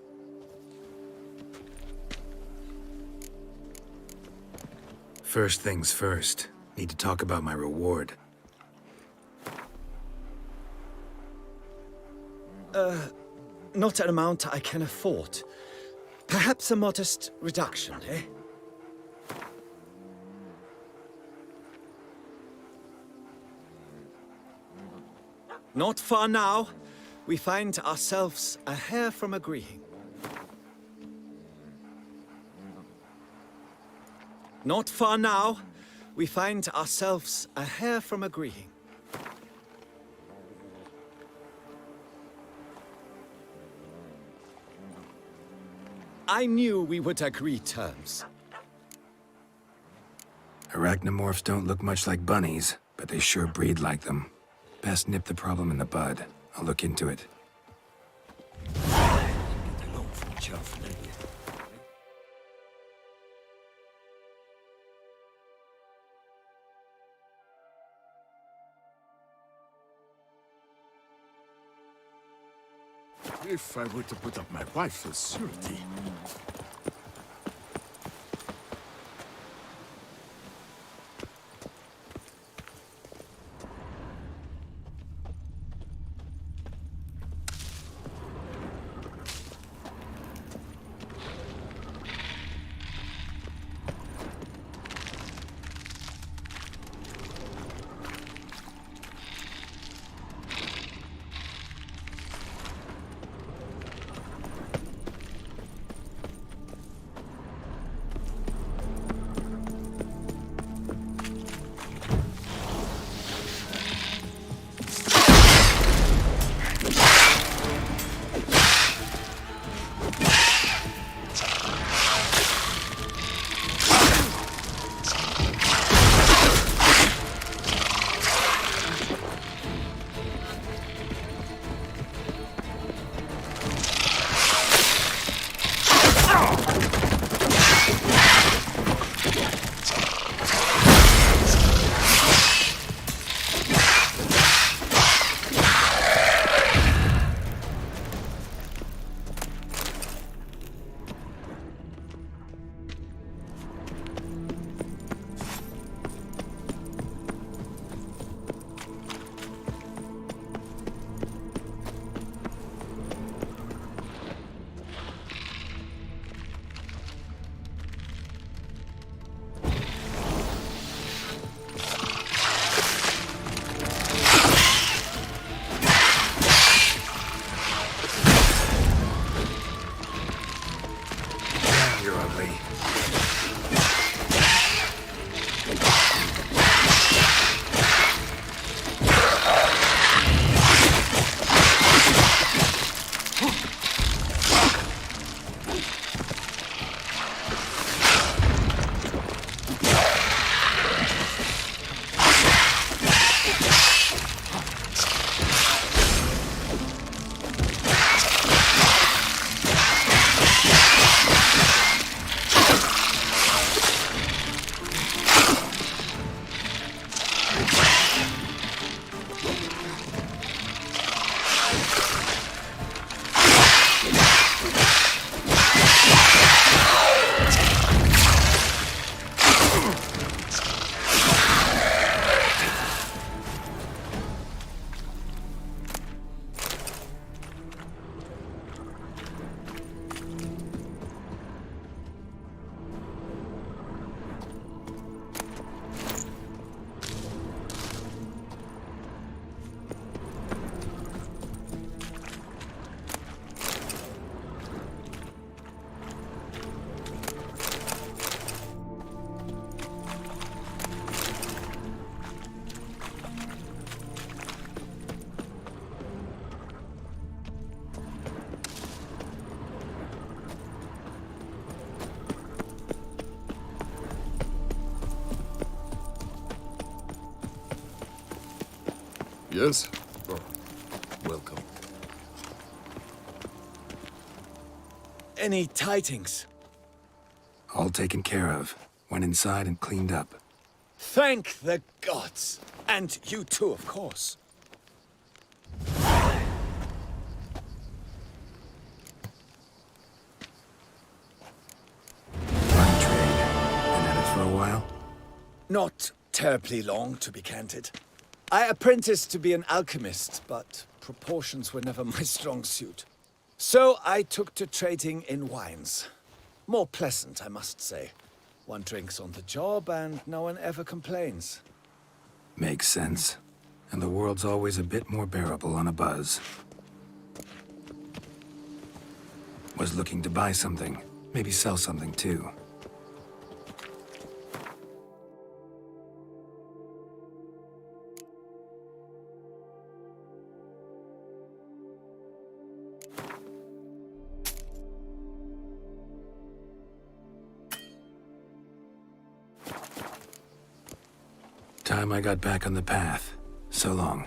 First things first. Need to talk about my reward. Not an amount I can afford. Perhaps a modest reduction, eh? Not far now. We find ourselves a hair from agreeing. Not far now. We find ourselves a hair from agreeing. I knew we would agree terms. Arachnomorphs don't look much like bunnies, but they sure breed like them. Best nip the problem in the bud. I'll look into it. If I were to put up my wife as surety... Yes? Oh, welcome. Any tidings? All taken care of. Went inside and cleaned up. Thank the gods! And you too, of course. Fine trade. Been at it for a while? Not terribly long, to be candid. I apprenticed to be an alchemist, but proportions were never my strong suit. So I took to trading in wines. More pleasant, I must say. One drinks on the job and no one ever complains. Makes sense. And the world's always a bit more bearable on a buzz. Was looking to buy something. Maybe sell something too. Time I got back on the path. So long.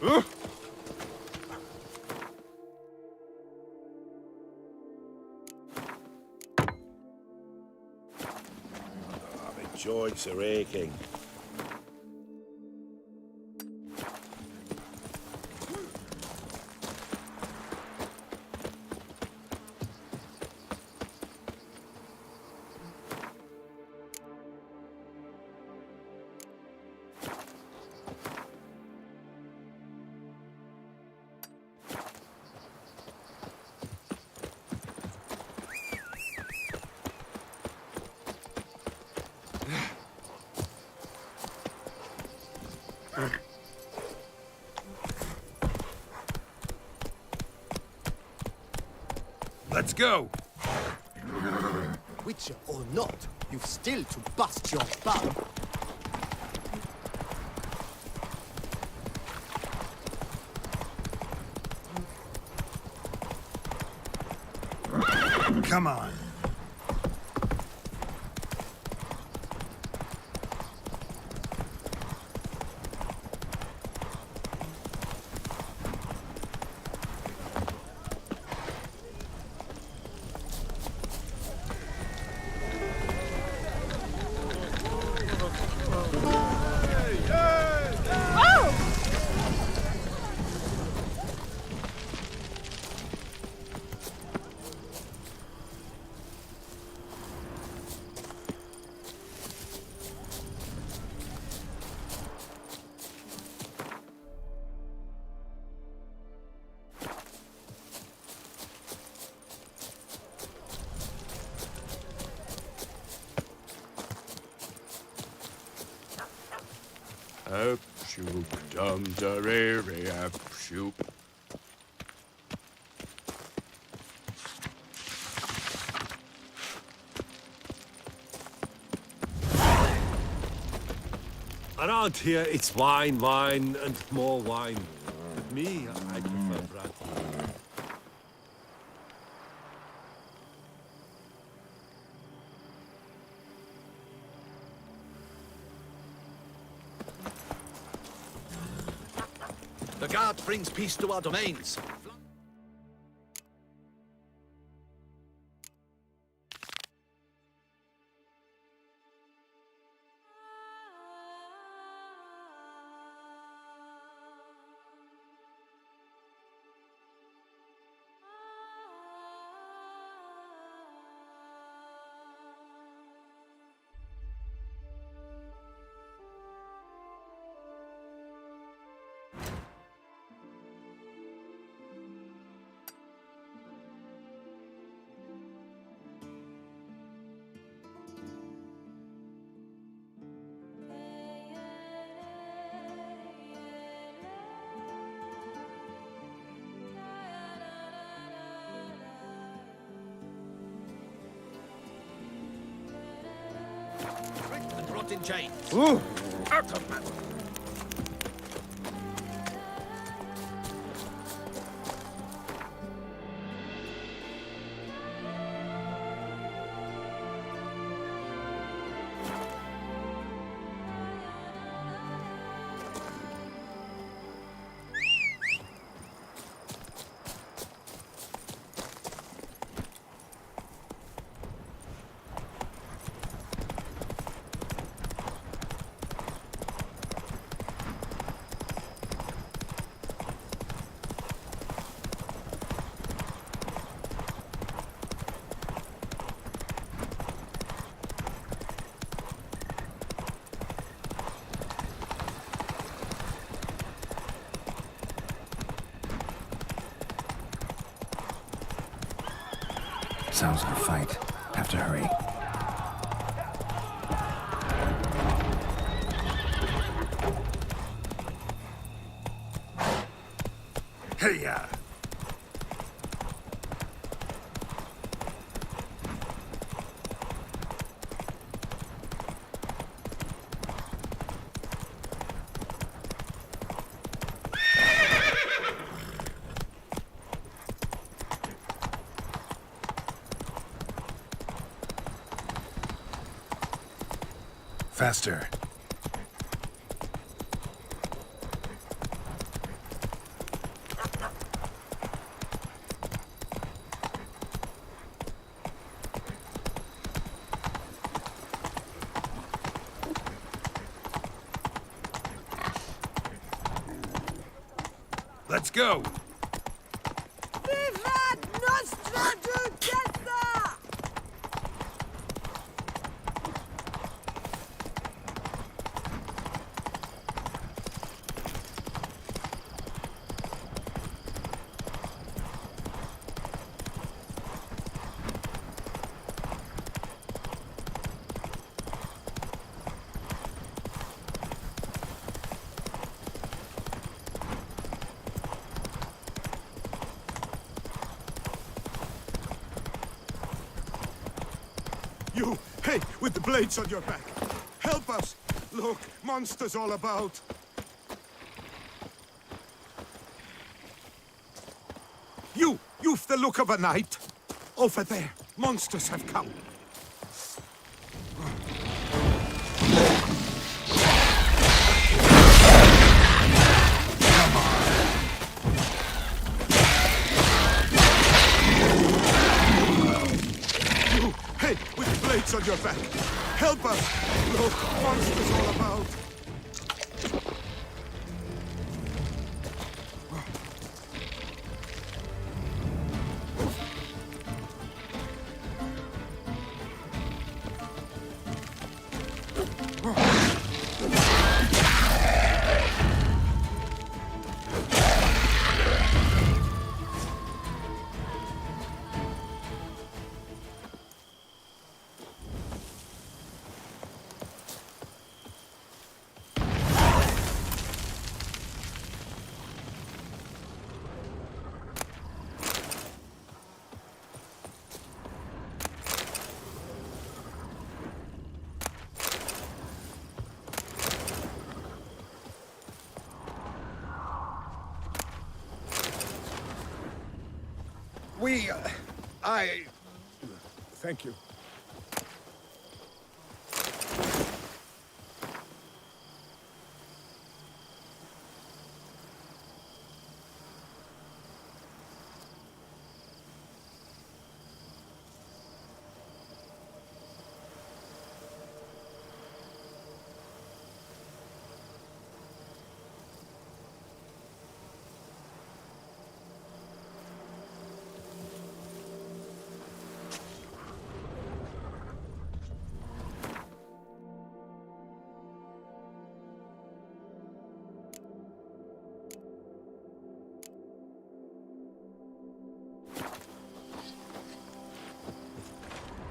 My joints are aching. Let's go! Witcher or not, you've still to bust your bum. Come on. Up, shoop, dum, da, re, re, up, shoop. Around here, it's wine, wine, and more wine. Me, I prefer brandy. The guard brings peace to our domains. And brought in chains. Ooh. Out of my... Sounds like a fight. Have to hurry. Hey-ya! Faster. Let's go! Vivat Nostra Duchessa! You, hey, with the blades on your back. Help us! Look, monsters all about. You've the look of a knight. Over there, monsters have come. You, hey, with the blades on your back. Help us! Look, monsters all about. Thank you.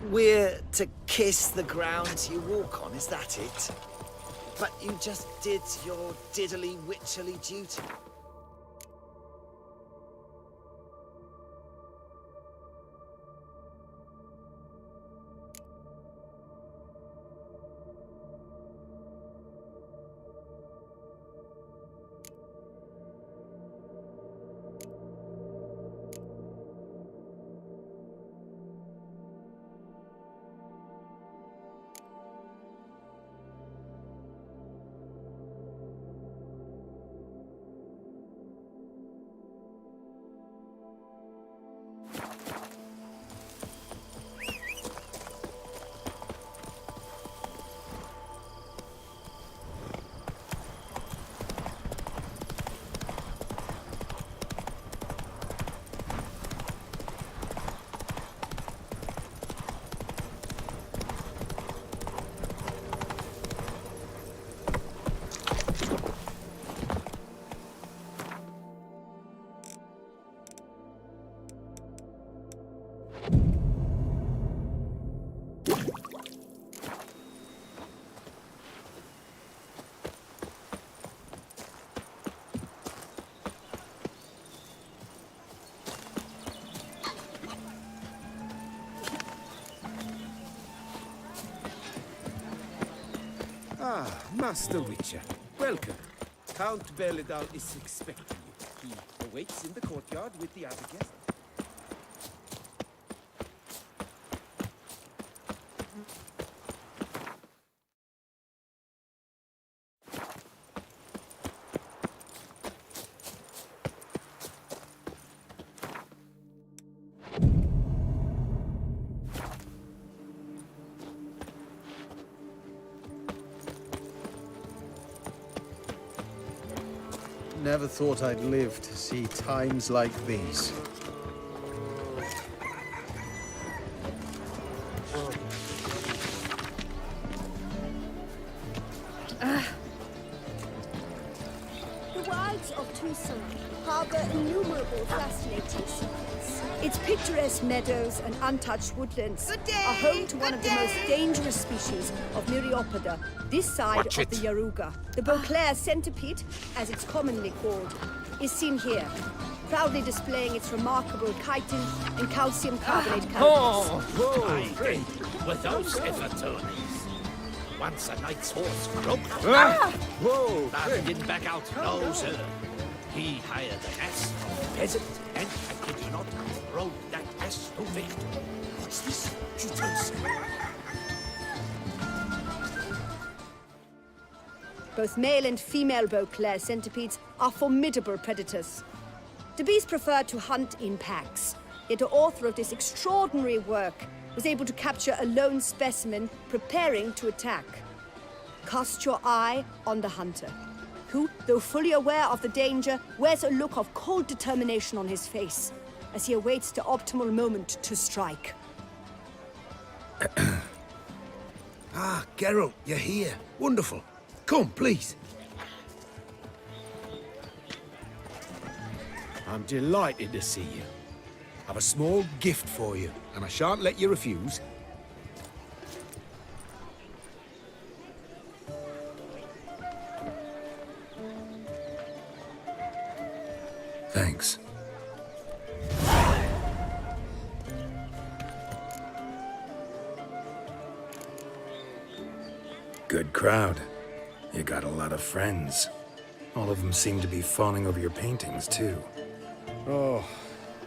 We're to kiss the ground you walk on, is that it? But you just did your diddly witcherly duty. Master Witcher, welcome. Count Belidal is expecting you. He awaits in the courtyard with the other guests. Never thought I'd live to see times like these. The wilds of Tucson harbor innumerable fascinating secrets. Its picturesque meadows and untouched woodlands are home to one of the most dangerous species of Myriapoda, this side of the Yaruga. The Beauclair centipede, as it's commonly called, is seen here, proudly displaying its remarkable chitin and calcium carbonate characters. Were those ever tourneys? Once a knight's horse broke. Whoa! But he didn't back out. No, sir. He hired an ass from a peasant, and I kid you not, rode that ass to victory. What's this? You don't say. Both male and female Beauclair centipedes are formidable predators. The beasts prefer to hunt in packs, yet the author of this extraordinary work was able to capture a lone specimen preparing to attack. Cast your eye on the hunter, who, though fully aware of the danger, wears a look of cold determination on his face as he awaits the optimal moment to strike. Ah, Geralt, you're here. Wonderful. Come, please. I'm delighted to see you. I've a small gift for you, and I shan't let you refuse. Thanks. Good crowd. You got a lot of friends. All of them seem to be fawning over your paintings, too. Oh,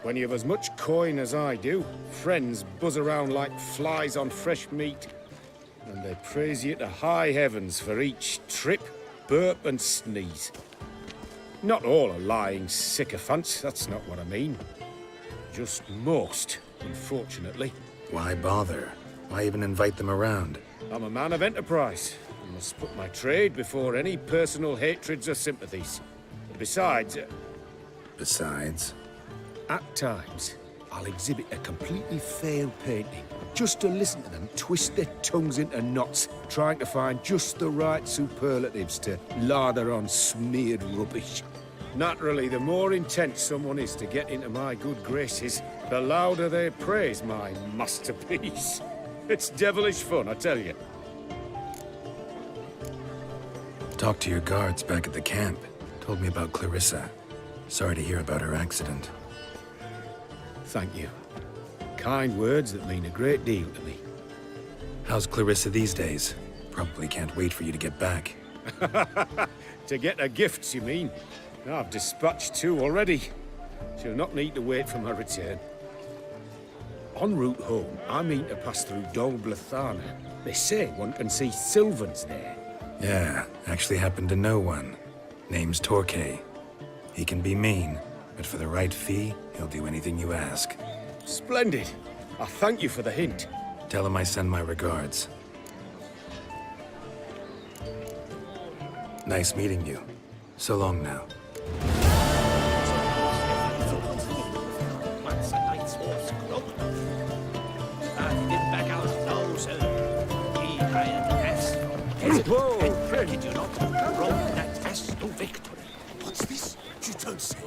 when you have as much coin as I do, friends buzz around like flies on fresh meat. And they praise you to high heavens for each trip, burp and sneeze. Not all are lying sycophants, that's not what I mean. Just most, unfortunately. Why bother? Why even invite them around? I'm a man of enterprise. I must put my trade before any personal hatreds or sympathies. Besides... Besides? At times, I'll exhibit a completely failed painting, just to listen to them twist their tongues into knots, trying to find just the right superlatives to lather on smeared rubbish. Naturally, the more intent someone is to get into my good graces, the louder they praise my masterpiece. It's devilish fun, I tell you. Talked to your guards back at the camp. Told me about Clarissa. Sorry to hear about her accident. Thank you. Kind words that mean a great deal to me. How's Clarissa these days? Probably can't wait for you to get back. To get her gifts, you mean? I've dispatched 2 already. She'll not need to wait for my return. En route home, I mean to pass through Dol Blathana. They say one can see Sylvans there. Yeah, actually happen to know one. Name's Torquay. He can be mean, but for the right fee, he'll do anything you ask. Splendid. I thank you for the hint. Tell him I send my regards. Nice meeting you. So long now. Once a knight's horse broke. But he didn't back out. No, sir. He hired an ass from a peasant. And kid you not, rode that ass to victory. What's this? You don't say.